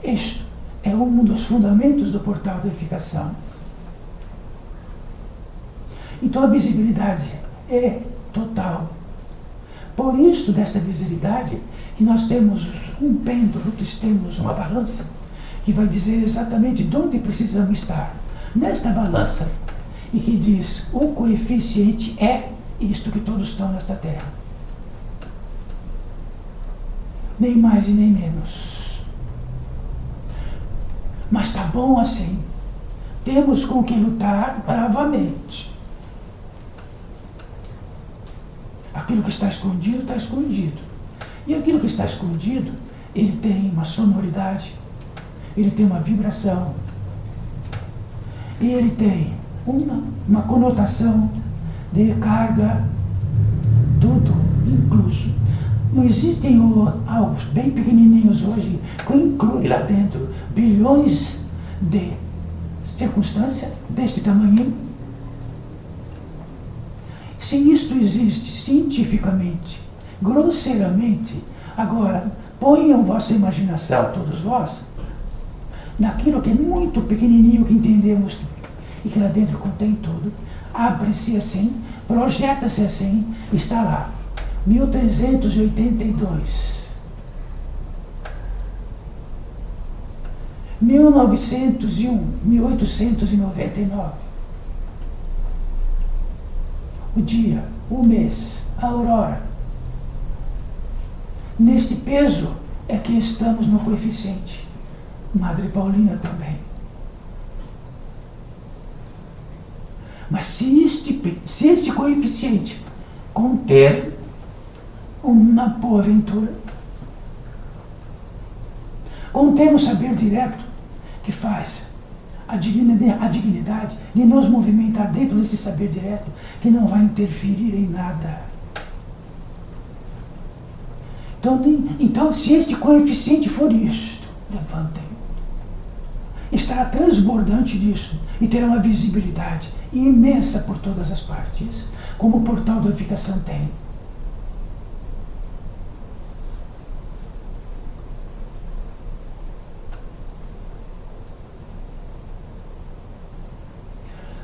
Isto é um dos fundamentos do portal da edificação. Então a visibilidade é total. Por isso, desta visibilidade, que nós temos um pêndulo, que temos uma balança, que vai dizer exatamente de onde precisamos estar. Nesta balança, e que diz, o coeficiente é isto que todos estão nesta terra. Nem mais e nem menos. Mas está bom assim. Temos com que lutar bravamente. Aquilo que está escondido, está escondido. E aquilo que está escondido, ele tem uma sonoridade, ele tem uma vibração, e ele tem uma conotação de carga, tudo incluso. Não existem algo bem pequenininhos hoje que inclui lá dentro bilhões de circunstâncias deste tamanho. Se isto existe cientificamente, grosseiramente, agora ponham vossa imaginação, todos vós, naquilo que é muito pequenininho que entendemos e que lá dentro contém tudo, abre-se assim, projeta-se assim, está lá. 1382. 1901, 1899. O dia, o mês, a aurora. Neste peso é que estamos no coeficiente. Madre Paulina também. Mas se este coeficiente conter uma boa aventura, contém o saber direto que faz a dignidade de nos movimentar dentro desse saber direto, que não vai interferir em nada. Então, se este coeficiente for isto, levantem. Estará transbordante disso e terá uma visibilidade imensa por todas as partes, como o portal da unificação tem.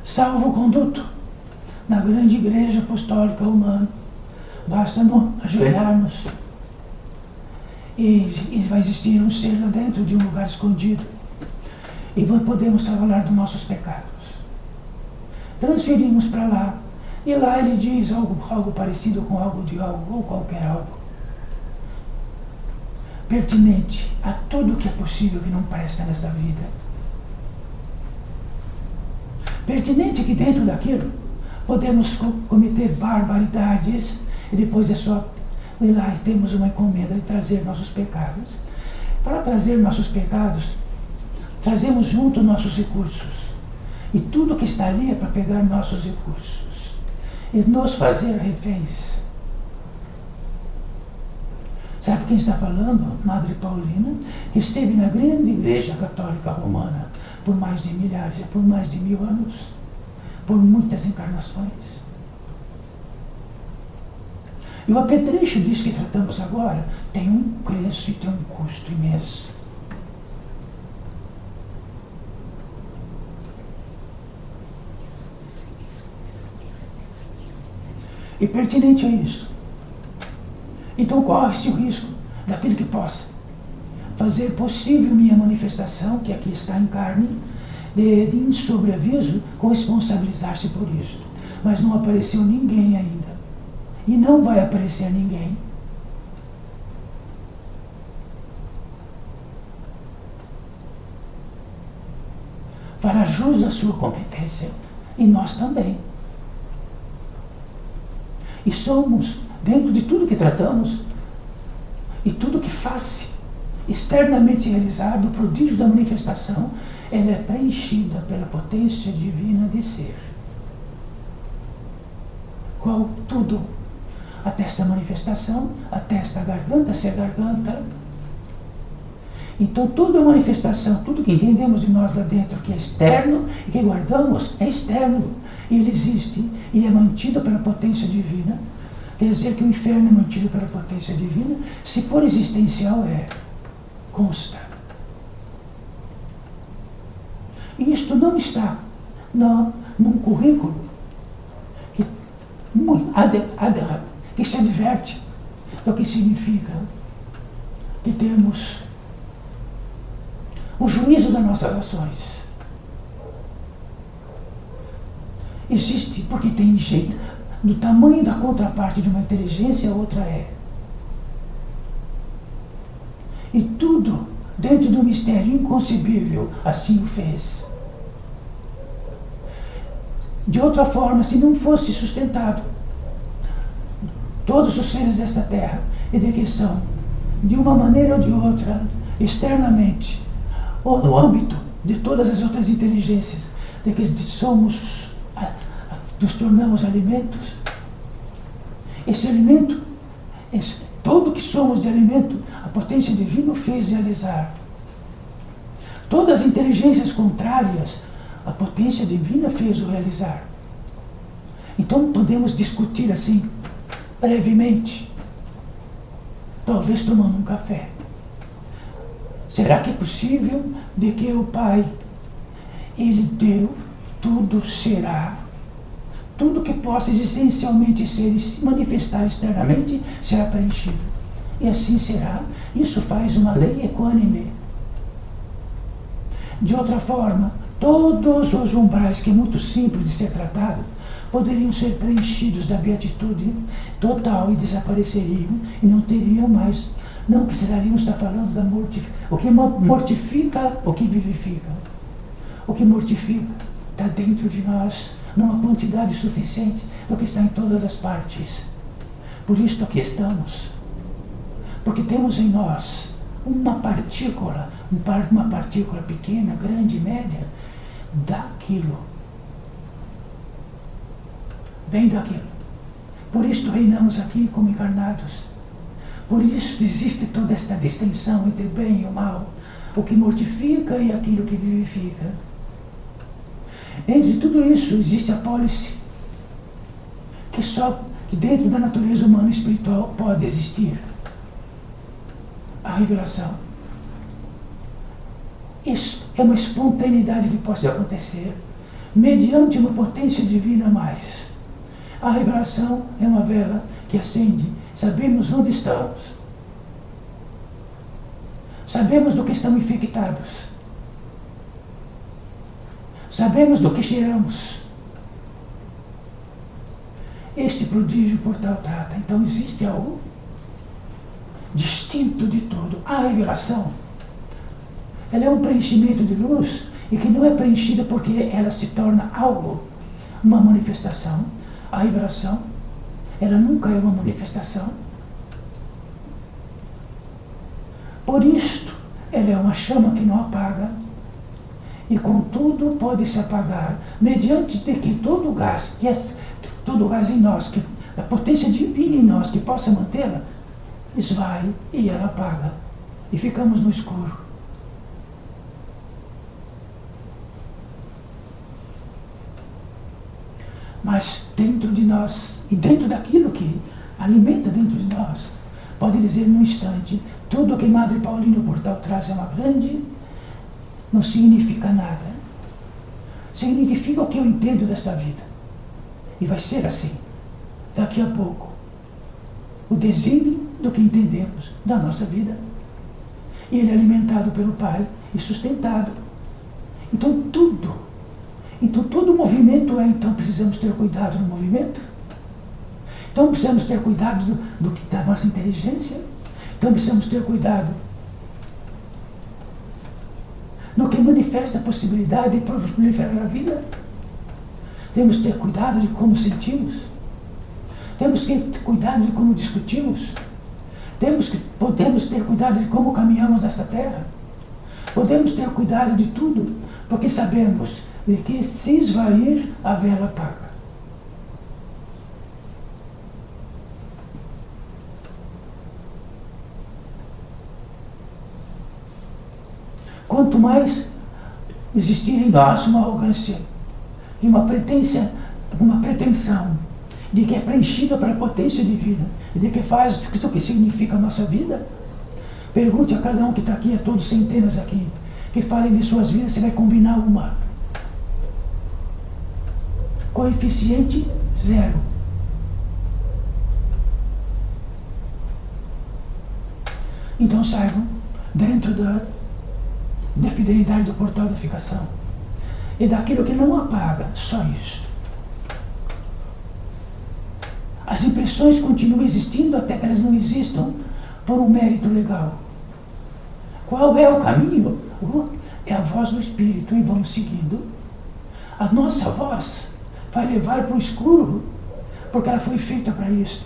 Salvo-conduto na grande igreja apostólica humana. Basta ajoelharmos e vai existir um ser lá dentro de um lugar escondido. E podemos trabalhar dos nossos pecados. Transferimos para lá. E lá ele diz algo parecido com algo de algo, ou qualquer algo. Pertinente a tudo que é possível que não presta nesta vida. Pertinente que dentro daquilo podemos cometer barbaridades e depois é só ir lá e temos uma encomenda de trazer nossos pecados. Para trazer nossos pecados, trazemos junto nossos recursos. E tudo que está ali é para pegar nossos recursos e nos fazer reféns. Sabe quem está falando? Madre Paulina, que esteve na grande igreja católica romana por mais de milhares, por mais de 1000 anos, por muitas encarnações. E o apetrecho disso que tratamos agora tem um preço e tem um custo imenso. E pertinente a isso. Então corre-se o risco daquele que possa fazer possível minha manifestação, que aqui está em carne, de sobreaviso, com responsabilizar-se por isto. Mas não apareceu ninguém ainda. E não vai aparecer ninguém. Fará jus à sua competência. E nós também. E somos, dentro de tudo que tratamos, e tudo que faz externamente realizado, o prodígio da manifestação, ela é preenchida pela potência divina de ser. Qual tudo atesta a manifestação, atesta a garganta, ser garganta. Então toda a manifestação, tudo que entendemos de nós lá dentro, que é externo e que guardamos, é externo. E ele existe e é mantido pela potência divina. Quer dizer que o inferno é mantido pela potência divina. Se for existencial, consta. E isto não está num currículo que se adverte do que significa que temos o juízo das nossas ações. Existe porque tem jeito, do tamanho da contraparte de uma inteligência, a outra é. E tudo dentro do mistério inconcebível assim o fez. De outra forma, se não fosse sustentado, todos os seres desta terra, e de que são, de uma maneira ou de outra, externamente, ou no âmbito de todas as outras inteligências, de que nos tornamos alimentos, esse alimento, tudo que somos de alimento, a potência divina fez realizar. Todas as inteligências contrárias, a potência divina fez o realizar. Então podemos discutir assim, brevemente, talvez tomando um café. Será que é possível de que o Pai, Ele deu, tudo será, tudo que possa existencialmente ser e se manifestar externamente será preenchido. E assim será. Isso faz uma lei equânime. De outra forma, todos os umbrais, que é muito simples de ser tratado, poderiam ser preenchidos da beatitude total e desapareceriam e não teriam mais, não precisaríamos estar falando da o que mortifica, o que vivifica. O que mortifica está dentro de nós, numa quantidade suficiente do que está em todas as partes. Por isso aqui estamos. Porque temos em nós uma partícula pequena, grande, média, daquilo. Bem daquilo. Por isso reinamos aqui como encarnados. Por isso existe toda esta distinção entre o bem e o mal, o que mortifica e aquilo que vivifica. Entre tudo isso existe a pólice, que dentro da natureza humana e espiritual pode existir. A revelação. Isso é uma espontaneidade que pode acontecer mediante uma potência divina mais. A revelação é uma vela que acende. Sabemos onde estamos. Sabemos do que estamos infectados. Sabemos do que cheiramos. Este prodígio portal trata. Então existe algo distinto de tudo. A revelação, ela é um preenchimento de luz e que não é preenchida porque ela se torna algo, uma manifestação. A revelação, ela nunca é uma manifestação. Por isto, ela é uma chama que não apaga e contudo pode se apagar mediante de que todo gás em nós, a potência divina em nós que possa mantê-la, esvai e ela apaga e ficamos no escuro. Mas dentro de nós e dentro daquilo que alimenta dentro de nós, pode dizer num instante, tudo que Madre Paulina, o portal traz é uma grande, não significa nada. Significa o que eu entendo desta vida. E vai ser assim, daqui a pouco. O desígnio do que entendemos da nossa vida. E ele é alimentado pelo Pai e sustentado. Então todo movimento então precisamos ter cuidado no movimento. Então precisamos ter cuidado da nossa inteligência. Então precisamos ter cuidado no que manifesta a possibilidade de proliferar a vida. Temos que ter cuidado de como sentimos. Temos que ter cuidado de como discutimos. Podemos ter cuidado de como caminhamos nesta terra. Podemos ter cuidado de tudo, porque sabemos de que se esvair, a vela apaga. Quanto mais existir em nós uma arrogância e uma pretensão de que é preenchida para a potência divina e de que faz o que significa a nossa vida, pergunte a cada um que está aqui, a todos centenas aqui, que falem de suas vidas, você vai combinar uma. Coeficiente 0. Então saibam, dentro da fidelidade do portal da unificação e daquilo que não apaga, só isso. As impressões continuam existindo até que elas não existam por um mérito legal. Qual é o caminho? É a voz do Espírito e vamos seguindo. A nossa voz vai levar para o escuro, porque ela foi feita para isso,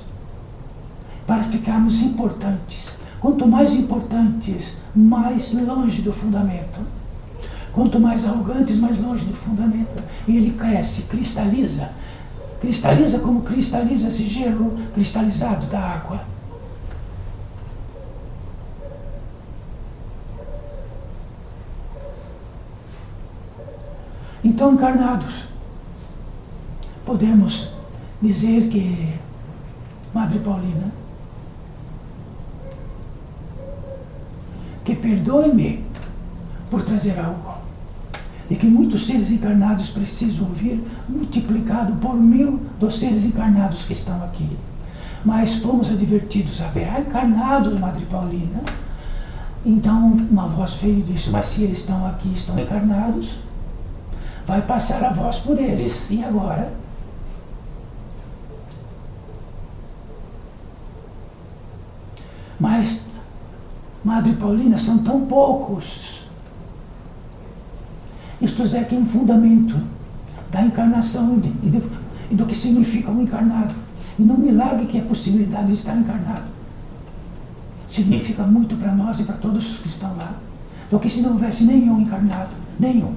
para ficarmos importantes. Quanto mais importantes, mais longe do fundamento. Quanto mais arrogantes, mais longe do fundamento. E ele cresce, cristaliza. Cristaliza como cristaliza esse gelo cristalizado da água. Então, encarnados, podemos dizer que Madre Paulina, que perdoe-me por trazer algo e que muitos seres encarnados precisam ouvir, multiplicado por 1000 dos seres encarnados que estão aqui. Mas fomos advertidos, haverá encarnados, Madre Paulina. Então uma voz veio e disse, mas se eles estão aqui, estão encarnados, vai passar a voz por eles. E agora? Mas, Madre Paulina, são tão poucos. Isto é que é um fundamento da encarnação e do que significa um encarnado. E não me largue que é a possibilidade de estar encarnado. Significa muito para nós e para todos os que estão lá. Do que se não houvesse nenhum encarnado. Nenhum.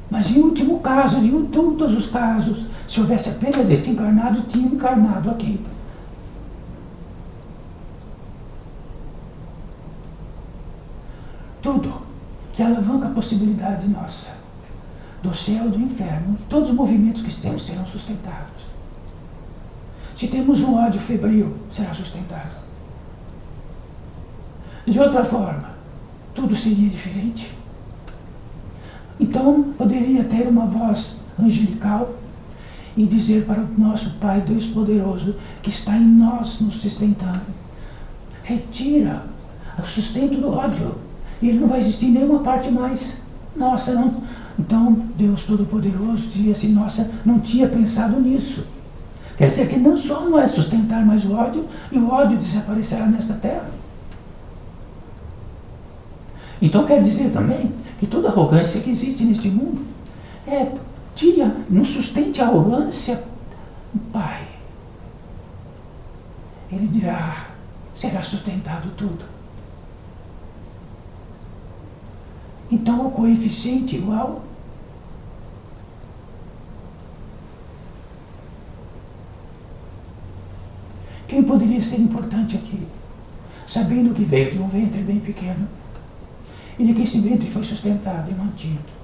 Mas em último caso, em todos os casos, se houvesse apenas este encarnado, tinha um encarnado aqui. Tudo que alavanca a possibilidade nossa, do céu e do inferno, todos os movimentos que temos serão sustentados. Se temos um ódio febril, será sustentado. De outra forma, tudo seria diferente. Então, poderia ter uma voz angelical e dizer para o nosso Pai, Deus poderoso, que está em nós nos sustentando, retira o sustento do ódio, e ele não vai existir em nenhuma parte mais. Nossa, não. Então, Deus Todo-Poderoso dizia assim, nossa, não tinha pensado nisso. Quer dizer que não só não é sustentar mais o ódio, e o ódio desaparecerá nesta terra. Então quer dizer também que toda arrogância que existe neste mundo não sustente a arrogância, Pai. Ele dirá, será sustentado tudo. Então o coeficiente igual quem poderia ser importante aqui, sabendo que veio de um ventre bem pequeno e de que esse ventre foi sustentado e mantido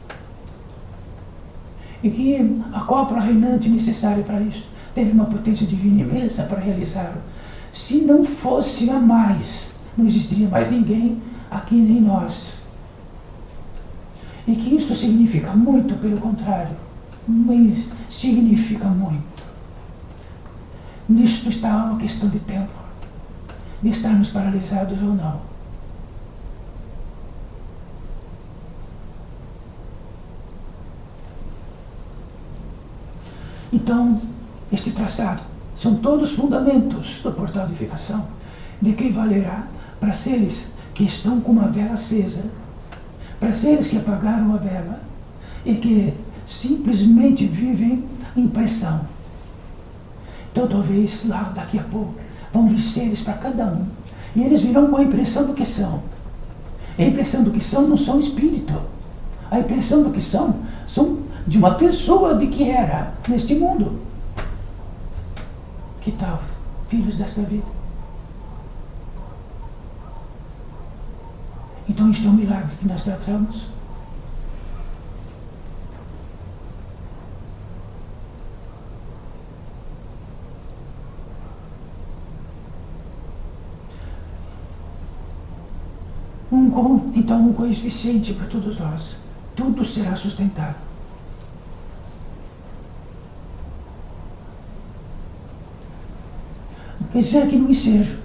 e que a cópula reinante necessária para isso teve uma potência divina imensa para realizá-lo. Se não fosse a mais, não existiria mais ninguém aqui nem nós. E que isto significa muito, pelo contrário, mas significa muito. Nisto está uma questão de tempo, de estarmos paralisados ou não. Então, este traçado são todos fundamentos do portal de edificação, de que valerá para seres que estão com uma vela acesa, para seres que apagaram a vela e que simplesmente vivem em pressão. Então talvez lá daqui a pouco vão vir seres para cada um e eles virão com a impressão do que são. A impressão do que são não são espírito. A impressão do que são de uma pessoa de que era neste mundo. Que tal, filhos desta vida? Então isto é um milagre que nós tratamos. Então um coeficiente para todos nós. Tudo será sustentado. Quer dizer que no ensejo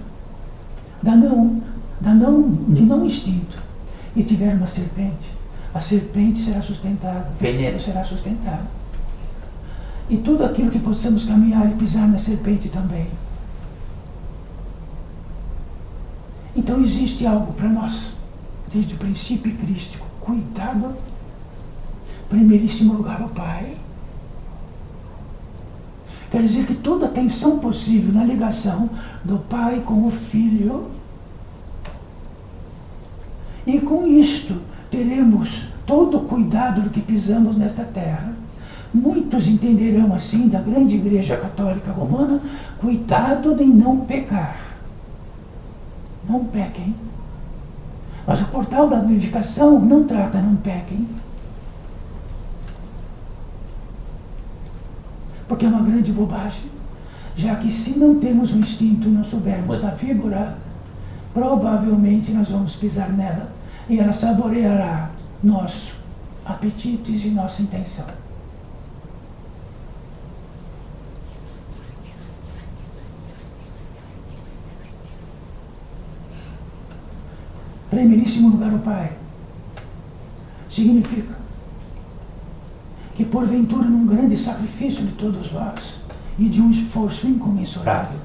da não instinto e tiver uma serpente, a serpente será sustentada, o veneno será sustentado. E tudo aquilo que possamos caminhar e pisar na serpente também. Então existe algo para nós, desde o princípio crístico, cuidado, primeiríssimo lugar o Pai. Quer dizer que toda a tensão possível na ligação do Pai com o Filho, e com isto teremos todo o cuidado do que pisamos nesta terra. Muitos entenderão assim da grande Igreja Católica Romana, cuidado de não pecar. Não pequem. Mas o portal da vivificação não trata não pequem. Porque é uma grande bobagem. Já que se não temos um instinto e não soubermos da víbora, provavelmente nós vamos pisar nela e ela saboreará nossos apetites e nossa intenção. Primeiríssimo lugar, o Pai, significa que porventura num grande sacrifício de todos vós e de um esforço incomensurável,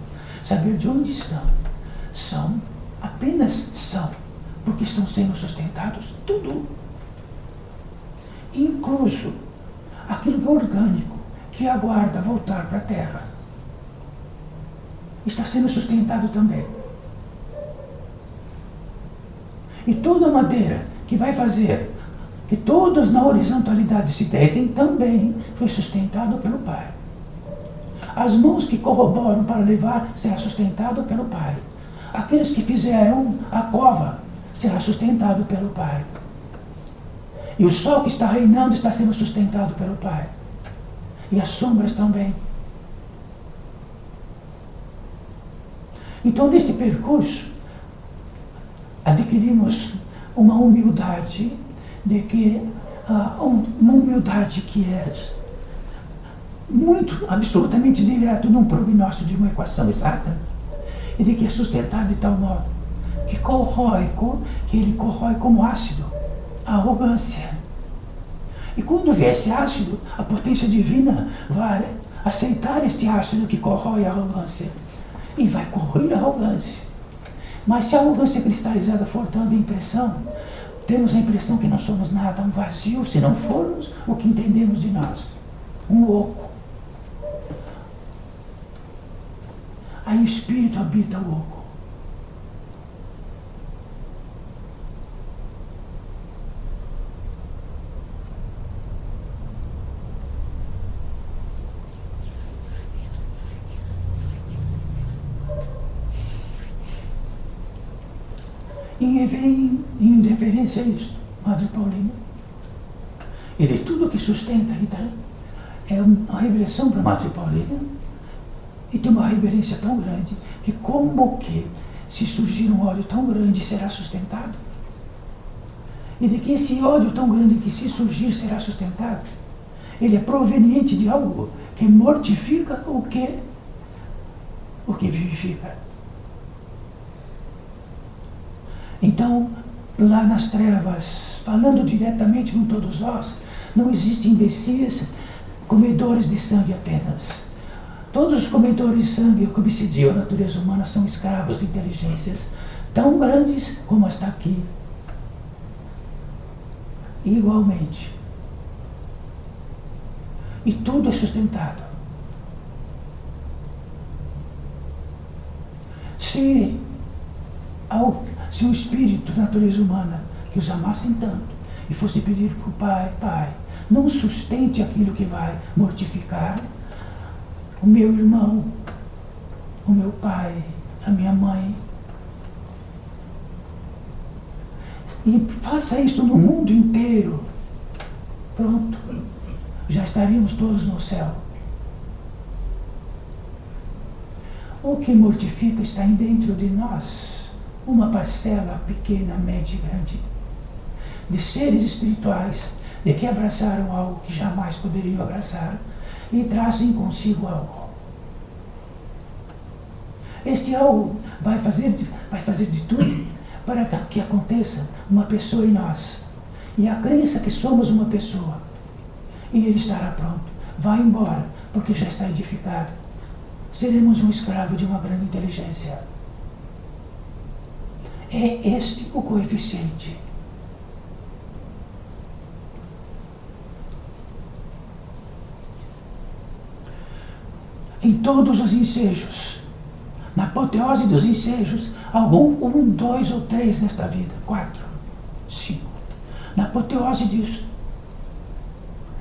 saber de onde estão, apenas são, porque estão sendo sustentados tudo, incluso aquilo que é orgânico, que aguarda voltar para a terra, está sendo sustentado também. E toda a madeira que vai fazer que todos na horizontalidade se deitem também foi sustentado pelo Pai. As mãos que corroboram para levar será sustentado pelo Pai. Aqueles que fizeram a cova será sustentado pelo Pai. E o sol que está reinando está sendo sustentado pelo Pai. E as sombras também. Então, neste percurso, adquirimos uma humildade de que uma humildade que é muito, absolutamente direto num prognóstico de uma equação exata, e de que é sustentado de tal modo que ele corrói como ácido a arrogância. E quando vier esse ácido, a potência divina vai aceitar este ácido que corrói a arrogância e vai corroer a arrogância. Mas se a arrogância cristalizada for dando impressão, temos a impressão que não somos nada, um vazio, se não formos o que entendemos de nós, um oco. Aí o Espírito habita o oco. Em deferência a isto, Madre Paulina, e de tudo que sustenta e dá, é uma revelação para Madre Paulina, e tem uma reverência tão grande, que como que se surgir um ódio tão grande será sustentado, e de que esse ódio tão grande que se surgir será sustentado, ele é proveniente de algo que mortifica o que vivifica. Então, lá nas trevas, falando diretamente com todos nós, não existem imbecis comedores de sangue apenas. Todos os comedores de sangue que obsidiam a natureza humana são escravos de inteligências tão grandes como esta aqui. Igualmente. E tudo é sustentado. Se o espírito da natureza humana que os amassem tanto e fosse pedir para o Pai, Pai, não sustente aquilo que vai mortificar o meu irmão, o meu pai, a minha mãe. E faça isso no mundo inteiro. Pronto. Já estaríamos todos no céu. O que mortifica está dentro de nós. Uma parcela pequena, média e grande, de seres espirituais, de que abraçaram algo que jamais poderiam abraçar e trazem consigo algo. Este algo vai fazer de tudo para que aconteça uma pessoa em nós. E a crença que somos uma pessoa. E ele estará pronto. Vai embora, porque já está edificado. Seremos um escravo de uma grande inteligência. É este o coeficiente. Em todos os ensejos, na apoteose dos ensejos, algum 1, 2 ou 3 nesta vida, 4, 5. Na apoteose disso,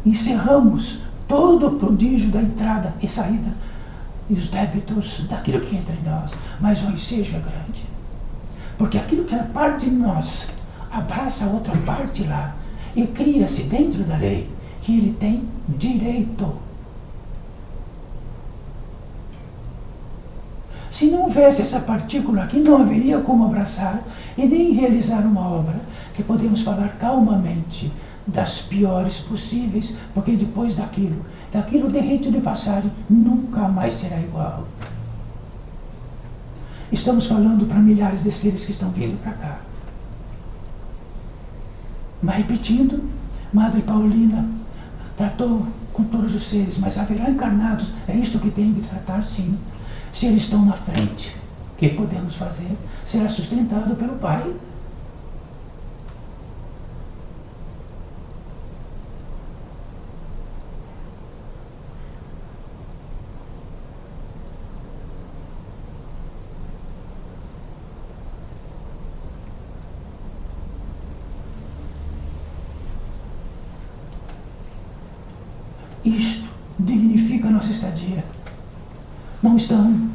encerramos todo o prodígio da entrada e saída e os débitos daquilo que entra em nós, mas o ensejo é grande. Porque aquilo que era parte de nós abraça a outra parte lá e cria-se dentro da lei que ele tem direito. Se não houvesse essa partícula aqui, não haveria como abraçar e nem realizar uma obra que podemos falar calmamente das piores possíveis, porque depois daquilo de rito de passagem, nunca mais será igual. Estamos falando para milhares de seres que estão vindo para cá. Mas repetindo, Madre Paulina tratou com todos os seres, mas haverá encarnados, é isto que tem que tratar, sim. Se eles estão na frente, o que podemos fazer? Será sustentado pelo Pai. Isto dignifica a nossa estadia. Não estão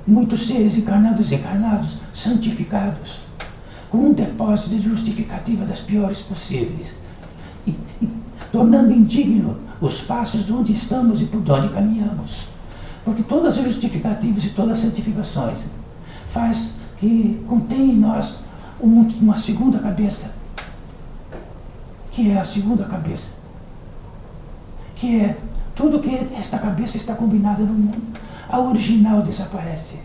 muitos seres encarnados e encarnados, santificados, com um depósito de justificativas das piores possíveis, e tornando indigno os passos de onde estamos e por onde caminhamos. Porque todas as justificativas e todas as santificações faz que contém em nós uma segunda cabeça, que é a segunda cabeça, que é tudo que esta cabeça está combinada no mundo. A original desaparece.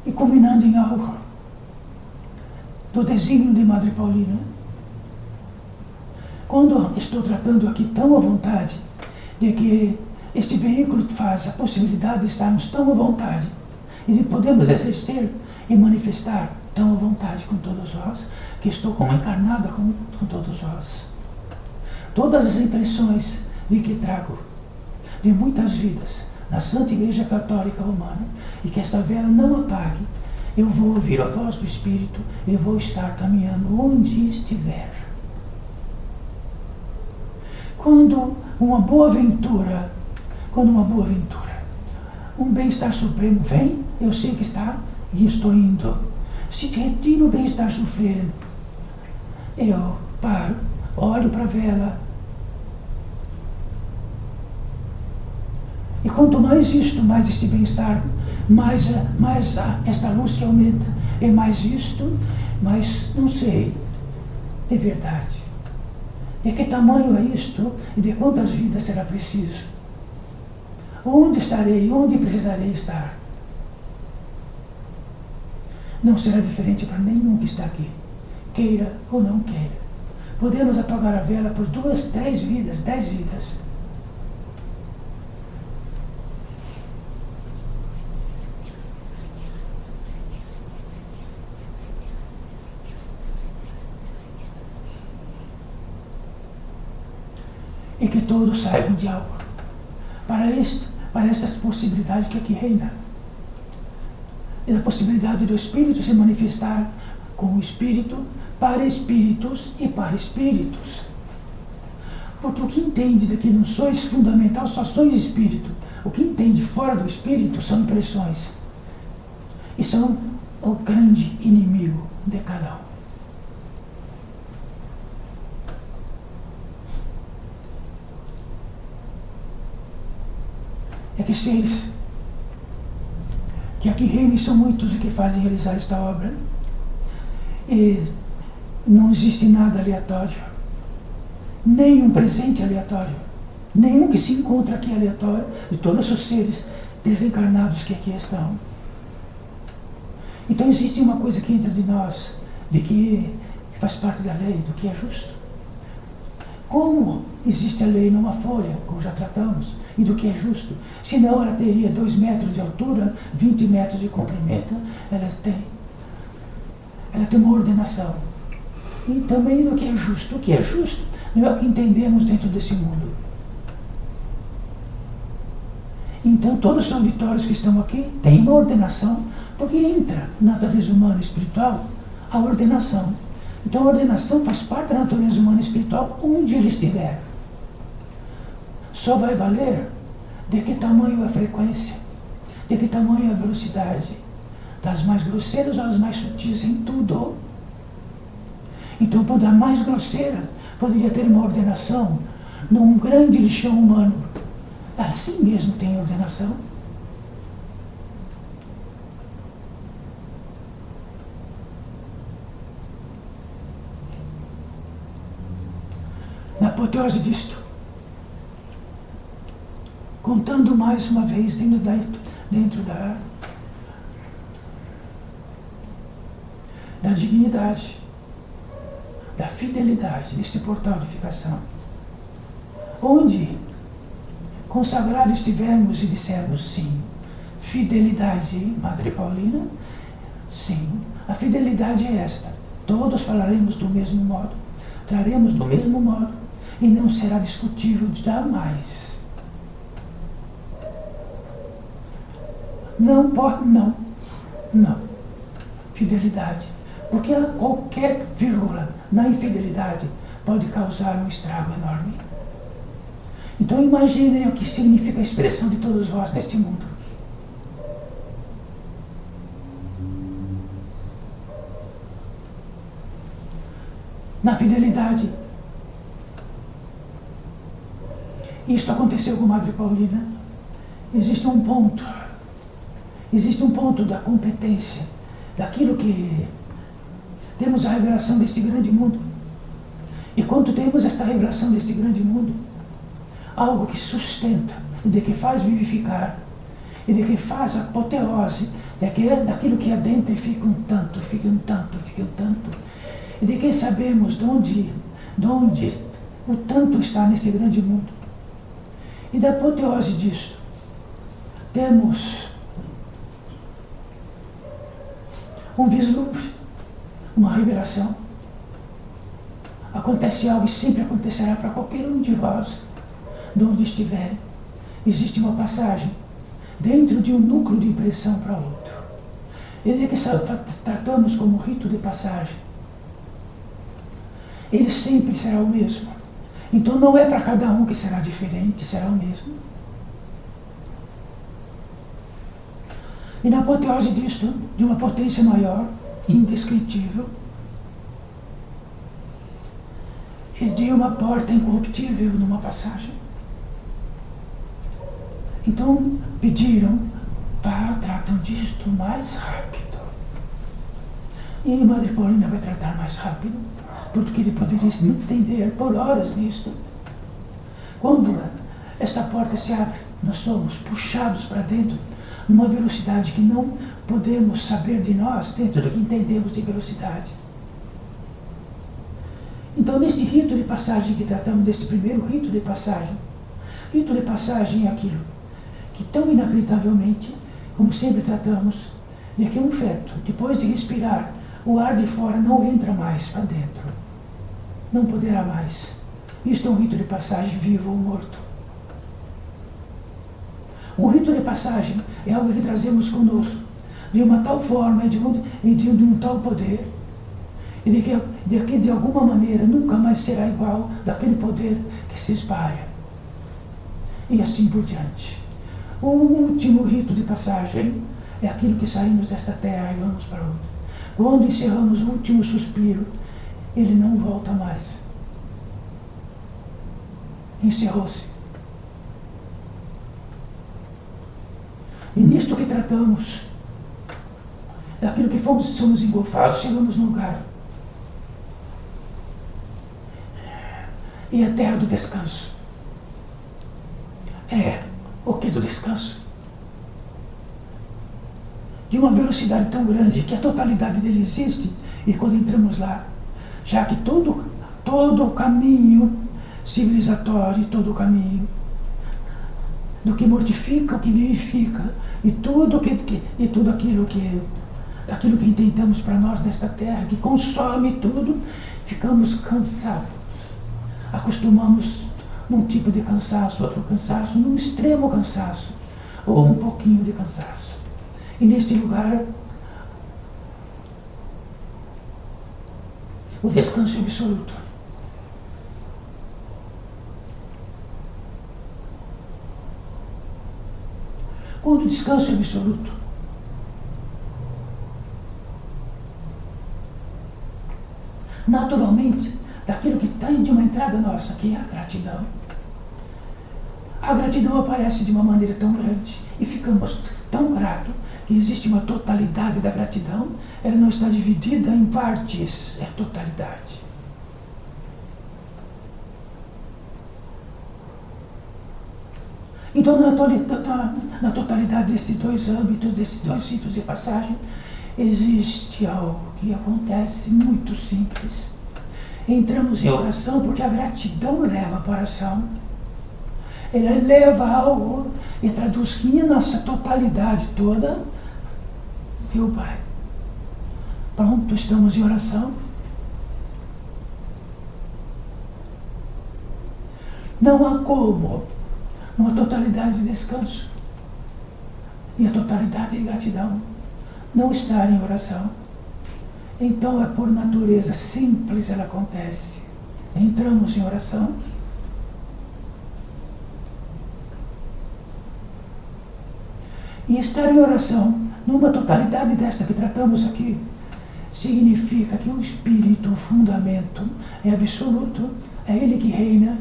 E culminando em algo do desígnio de Madre Paulina, quando estou tratando aqui tão à vontade de que este veículo faz a possibilidade de estarmos tão à vontade e de podermos exercer e manifestar tão à vontade com todos vós, que estou como encarnada com todos vós. Todas as impressões de que trago de muitas vidas na Santa Igreja Católica Romana, e que esta vela não apague, eu vou ouvir a voz do Espírito e vou estar caminhando onde estiver. Quando uma boa aventura, um bem-estar supremo vem, eu sei que está e estou indo. Se te retira o bem-estar sofrendo, eu paro, olho para a vela. E quanto mais isto, mais este bem-estar, mais esta luz que aumenta, e mais isto, mais, não sei, de verdade. De que tamanho é isto e de quantas vidas será preciso? Onde estarei, onde precisarei estar? Não será diferente para nenhum que está aqui, queira ou não queira. Podemos apagar a vela por 2, 3 vidas, 10 vidas. E que todos saibam de algo, para estas possibilidades que aqui reina. E da possibilidade do Espírito se manifestar com o Espírito, para espíritos e para espíritos. Porque o que entende de que não sois fundamental, só sois espírito. O que entende fora do Espírito são impressões. E são o grande inimigo de cada um. É que seres que aqui reinam são muitos e que fazem realizar esta obra. E não existe nada aleatório, nenhum presente aleatório, nenhum que se encontra aqui aleatório, de todos os seres desencarnados que aqui estão. Então existe uma coisa que entra de nós, de que faz parte da lei, do que é justo. Como existe a lei numa folha, como já tratamos, e do que é justo? Senão ela teria 2 metros de altura, 20 metros de comprimento. Ela tem uma ordenação. E também do que é justo. O que é justo não é o que entendemos dentro desse mundo. Então todos os auditórios que estão aqui têm uma ordenação, porque entra na natureza humana e espiritual a ordenação. Então a ordenação faz parte da natureza humana e espiritual onde ele estiver. Só vai valer de que tamanho é a frequência, de que tamanho é a velocidade, das mais grosseiras às mais sutis em tudo. Então, por dar mais grosseira, poderia ter uma ordenação num grande lixão humano. Assim mesmo tem ordenação. Na apoteose disto, contando mais uma vez dentro da dignidade, da fidelidade deste portal de edificação, onde consagrados estivermos e dissermos sim, fidelidade, Madre Paulina, sim, a fidelidade é esta, todos falaremos do mesmo modo, traremos do mesmo modo, e não será discutível jamais. Não pode, não. Fidelidade. Porque qualquer vírgula na infidelidade pode causar um estrago enorme. Então imaginem o que significa a expressão de todos vós neste mundo. Na fidelidade. Isto aconteceu com Madre Paulina. Existe um ponto da competência, daquilo que temos a revelação deste grande mundo. E quando temos esta revelação deste grande mundo, algo que sustenta, e de que faz vivificar, e de que faz a apoteose, daquilo que adentra e fica um tanto, e de que sabemos de onde o tanto está neste grande mundo. E da apoteose disto, temos um vislumbre, uma revelação. Acontece algo e sempre acontecerá para qualquer um de vós, de onde estiverem. Existe uma passagem dentro de um núcleo de impressão para outro. E de que tratamos como rito de passagem. Ele sempre será o mesmo. Então não é para cada um que será diferente, será o mesmo. E na apoteose disto, de uma potência maior, indescritível, e de uma porta incorruptível numa passagem. Então pediram, tratam disto mais rápido. E Madre Paulina vai tratar mais rápido, porque ele poderia se estender por horas nisto. Quando esta porta se abre, nós somos puxados para dentro numa velocidade que não podemos saber de nós dentro do que entendemos de velocidade. Então, neste rito de passagem que tratamos, deste primeiro rito de passagem é aquilo que tão inacreditavelmente, como sempre tratamos, de que um feto, depois de respirar, o ar de fora não entra mais para dentro. Não poderá mais. Isto é um rito de passagem vivo ou morto. Um rito de passagem é algo que trazemos conosco, de uma tal forma e de um tal poder, e de que de alguma maneira nunca mais será igual daquele poder que se espalha. E assim por diante. O último rito de passagem é aquilo que saímos desta terra e vamos para outra. Quando encerramos o último suspiro, ele não volta mais. Encerrou-se. E nisto que tratamos, daquilo que somos engolfados, chegamos no lugar. E a terra do descanso. É o que do descanso? De uma velocidade tão grande que a totalidade dele existe, e quando entramos lá, já que todo o caminho civilizatório, todo o caminho do que mortifica, o que vivifica, e tudo aquilo que intentamos para nós nesta terra, que consome tudo, ficamos cansados. Acostumamos num tipo de cansaço, outro cansaço, num extremo cansaço, ou um pouquinho de cansaço. E neste lugar, o descanso absoluto. Quando o descanso absoluto, naturalmente, daquilo que tem de uma entrada nossa, que é a gratidão. A gratidão aparece de uma maneira tão grande e ficamos tão gratos que existe uma totalidade da gratidão. Ela não está dividida em partes, é totalidade. Então, na totalidade destes dois âmbitos, destes dois sítios de passagem, existe algo que acontece muito simples. Entramos em oração porque a gratidão leva para a oração. Ela leva algo e traduz que a nossa totalidade toda, meu Pai, pronto, estamos em oração. Não há como uma totalidade de descanso e a totalidade de gratidão não estar em oração. Então, é por natureza simples ela acontece. Entramos em oração. E estar em oração, numa totalidade desta que tratamos aqui, significa que o Espírito, o fundamento, é absoluto, é Ele que reina.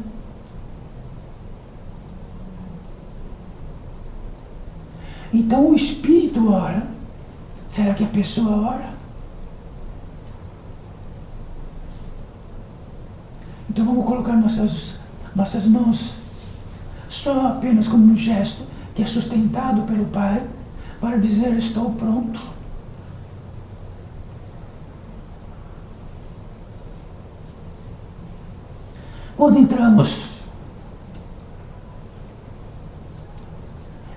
Então o Espírito ora. Será que a pessoa ora? Então vamos colocar nossas mãos só apenas como um gesto que é sustentado pelo Pai para dizer: estou pronto. Quando entramos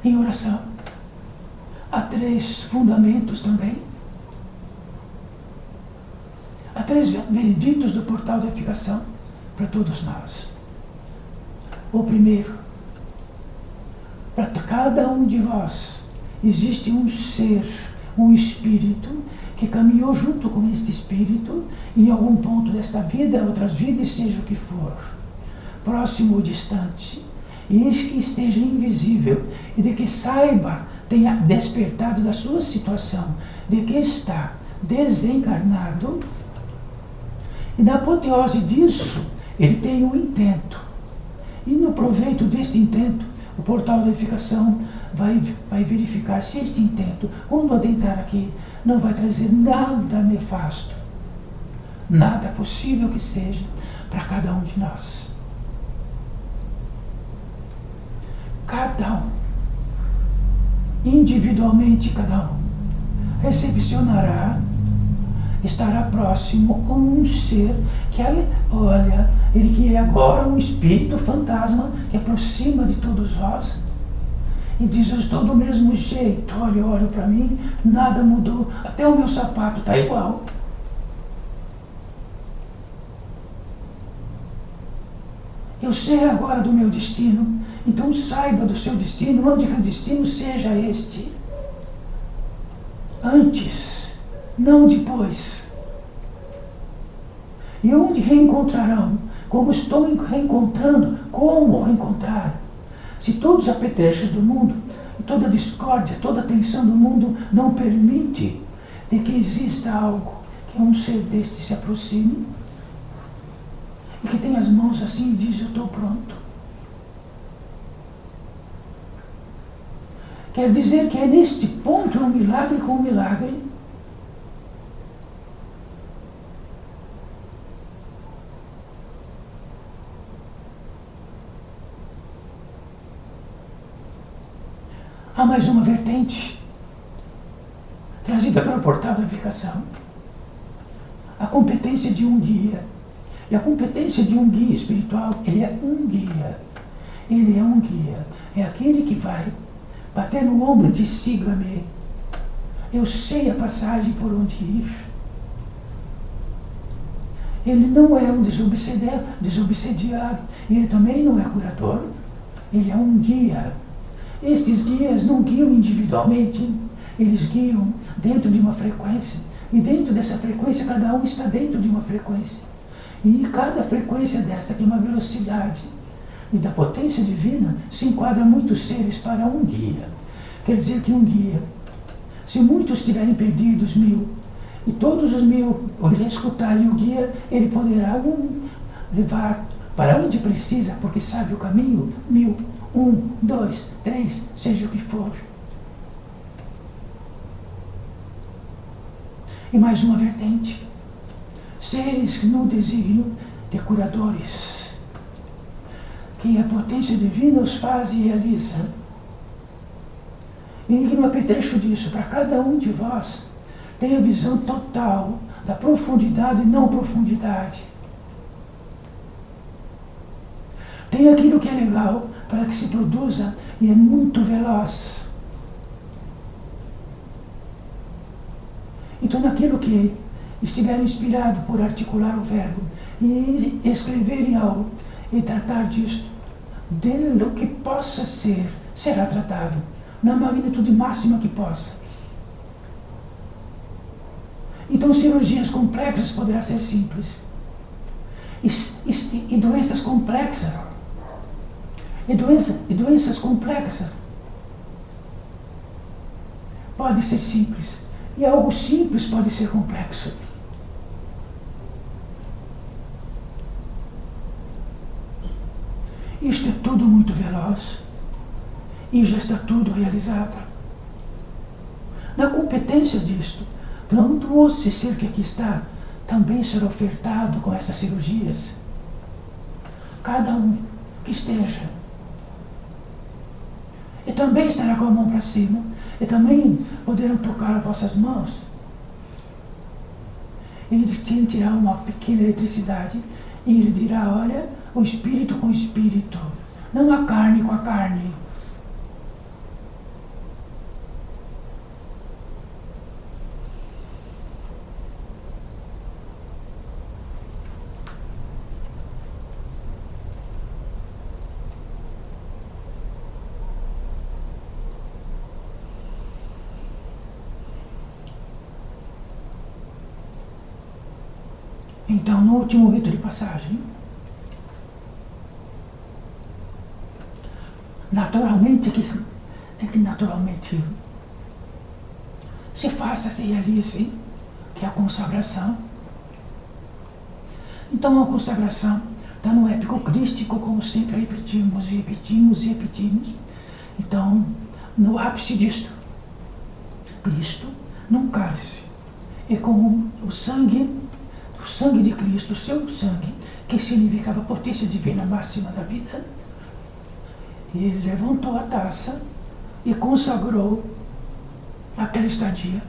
em oração, há 3 fundamentos também. Há 3 vereditos do portal da edificação para todos nós. O primeiro, para cada um de vós existe um ser, um espírito que caminhou junto com este espírito em algum ponto desta vida, outras vidas, seja o que for, próximo ou distante, e que esteja invisível e de que saiba, tenha despertado da sua situação, de que está desencarnado, e na apoteose disso, ele tem um intento. E no proveito deste intento, o portal da edificação vai verificar se este intento, quando adentrar aqui, não vai trazer nada nefasto, nada possível que seja para cada um de nós. Cada um, individualmente cada um, recepcionará, estará próximo a um ser que, olha, ele que é agora um espírito fantasma que aproxima de todos nós e diz: eu estou do mesmo jeito, olha para mim, nada mudou, até o meu sapato está igual. Eu sei agora do meu destino, então saiba do seu destino, onde que o destino seja este. Antes, não depois. E onde reencontrarão? Como estou reencontrando? Como reencontrar? Se todos os apetrechos do mundo, toda a discórdia, toda a tensão do mundo não permite de que exista algo, que um ser deste se aproxime e que tem as mãos assim e diz: eu estou pronto. Quer dizer que é neste ponto um milagre com um milagre. Há mais uma vertente trazida pelo portal da edificação. A competência de um guia. E a competência de um guia espiritual, ele é um guia. Ele é um guia. É aquele que vai bater no ombro e diz: siga-me. Eu sei a passagem por onde ir. Ele não é um desobsediado. Ele também não é curador. Ele é um guia. Estes guias não guiam individualmente. Eles guiam dentro de uma frequência. E dentro dessa frequência, cada um está dentro de uma frequência. E cada frequência dessa tem uma velocidade. E da potência divina se enquadra muitos seres para um guia. Quer dizer que um guia, se muitos estiverem perdidos, 1000, E todos os 1000 escutarem o guia, ele poderá levar para onde precisa, porque sabe o caminho. 1000, 1, 2, 3, seja o que for. E mais uma vertente. Seres no desígnio de curadores, que a potência divina os faz e realiza. E no apetrecho disso, para cada um de vós, tem a visão total da profundidade e não profundidade. Tem aquilo que é legal para que se produza e é muito veloz. Então, naquilo que estiver inspirado por articular o verbo e escreverem algo e tratar disto, do que possa ser, será tratado na magnitude máxima que possa. Então, cirurgias complexas poderá ser simples. E doenças complexas. E doenças complexas podem ser simples. E algo simples pode ser complexo. Isto é tudo muito veloz. E já está tudo realizado. Na competência disto, tanto esse ser que aqui está, também será ofertado com essas cirurgias. Cada um que esteja. E também estará com a mão para cima. E também poderão tocar as vossas mãos. Ele tirar uma pequena eletricidade. E ele dirá, olha, o espírito com o espírito. Não a carne com a carne. Então, no último rito de passagem, naturalmente se faça, se realize, que é a consagração. Então, a consagração está no épico crístico, como sempre repetimos e repetimos e repetimos. Então, no ápice disto, Cristo num cálice, e com o sangue de Cristo, o seu sangue, que significava a potência divina máxima da vida, e ele levantou a taça e consagrou aquela estadia.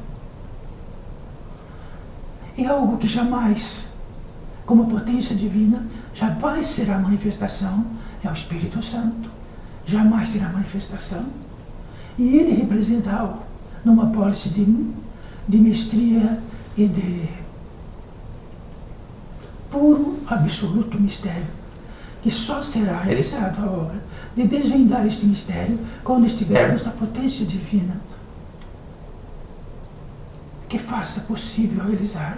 E algo que jamais, como potência divina, jamais será manifestação, é o Espírito Santo. Jamais será manifestação. E ele representa algo numa pólice de mestria e de puro, absoluto mistério, que só será realizado a obra de desvendar este mistério quando estivermos na potência divina que faça possível realizar.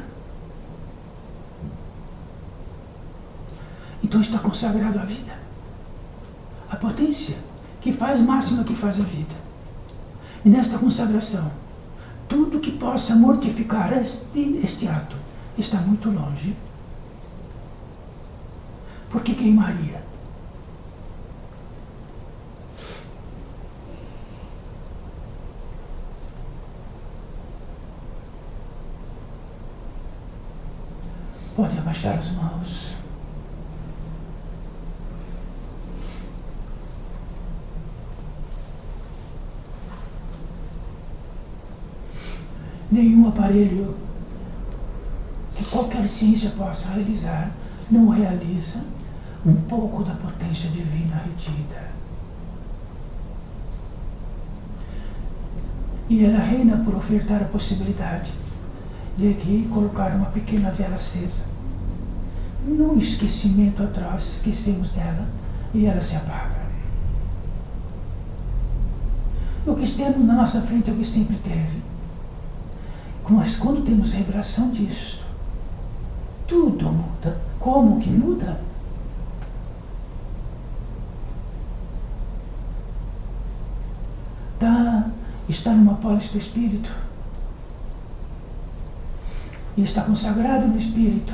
Então está consagrado a vida, a potência que faz máxima que faz a vida. E nesta consagração, tudo que possa mortificar este ato está muito longe. Porque queimaria. Pode abaixar as mãos. Nenhum aparelho que qualquer ciência possa realizar não realiza um pouco da potência divina retida. E ela reina por ofertar a possibilidade de aqui colocar uma pequena vela acesa. Num esquecimento atroz, esquecemos dela e ela se apaga. O que temos na nossa frente é o que sempre teve. Mas quando temos revelação disso, tudo muda. Como que muda? Está numa pólice do Espírito. e está consagrado no Espírito.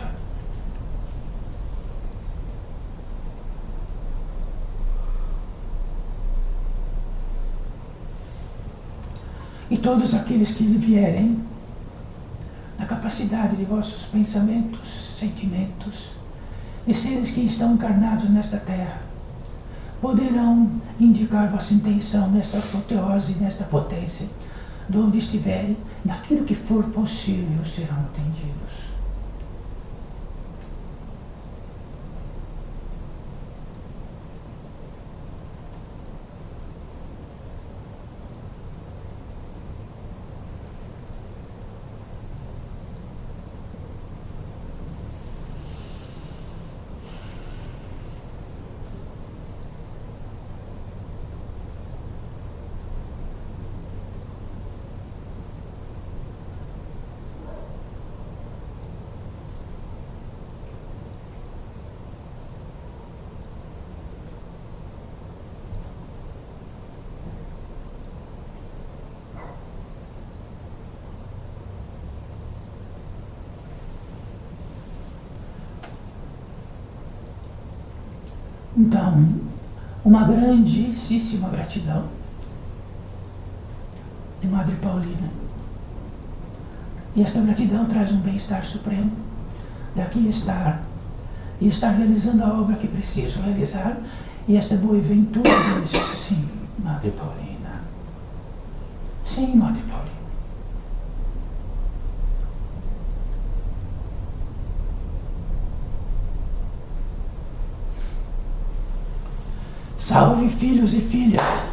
E todos aqueles que vierem na capacidade de vossos pensamentos, sentimentos, de seres que estão encarnados nesta terra, poderão indicar vossa intenção nesta apoteose, nesta potência, de onde estiverem, naquilo que for possível, serão atendidos. Então, uma grandíssima gratidão de Madre Paulina. E esta gratidão traz um bem-estar supremo de aqui estar e estar realizando a obra que preciso realizar. E esta boa-ventura diz: sim, Madre Paulina. Sim, Madre Paulina. Salve, filhos e filhas!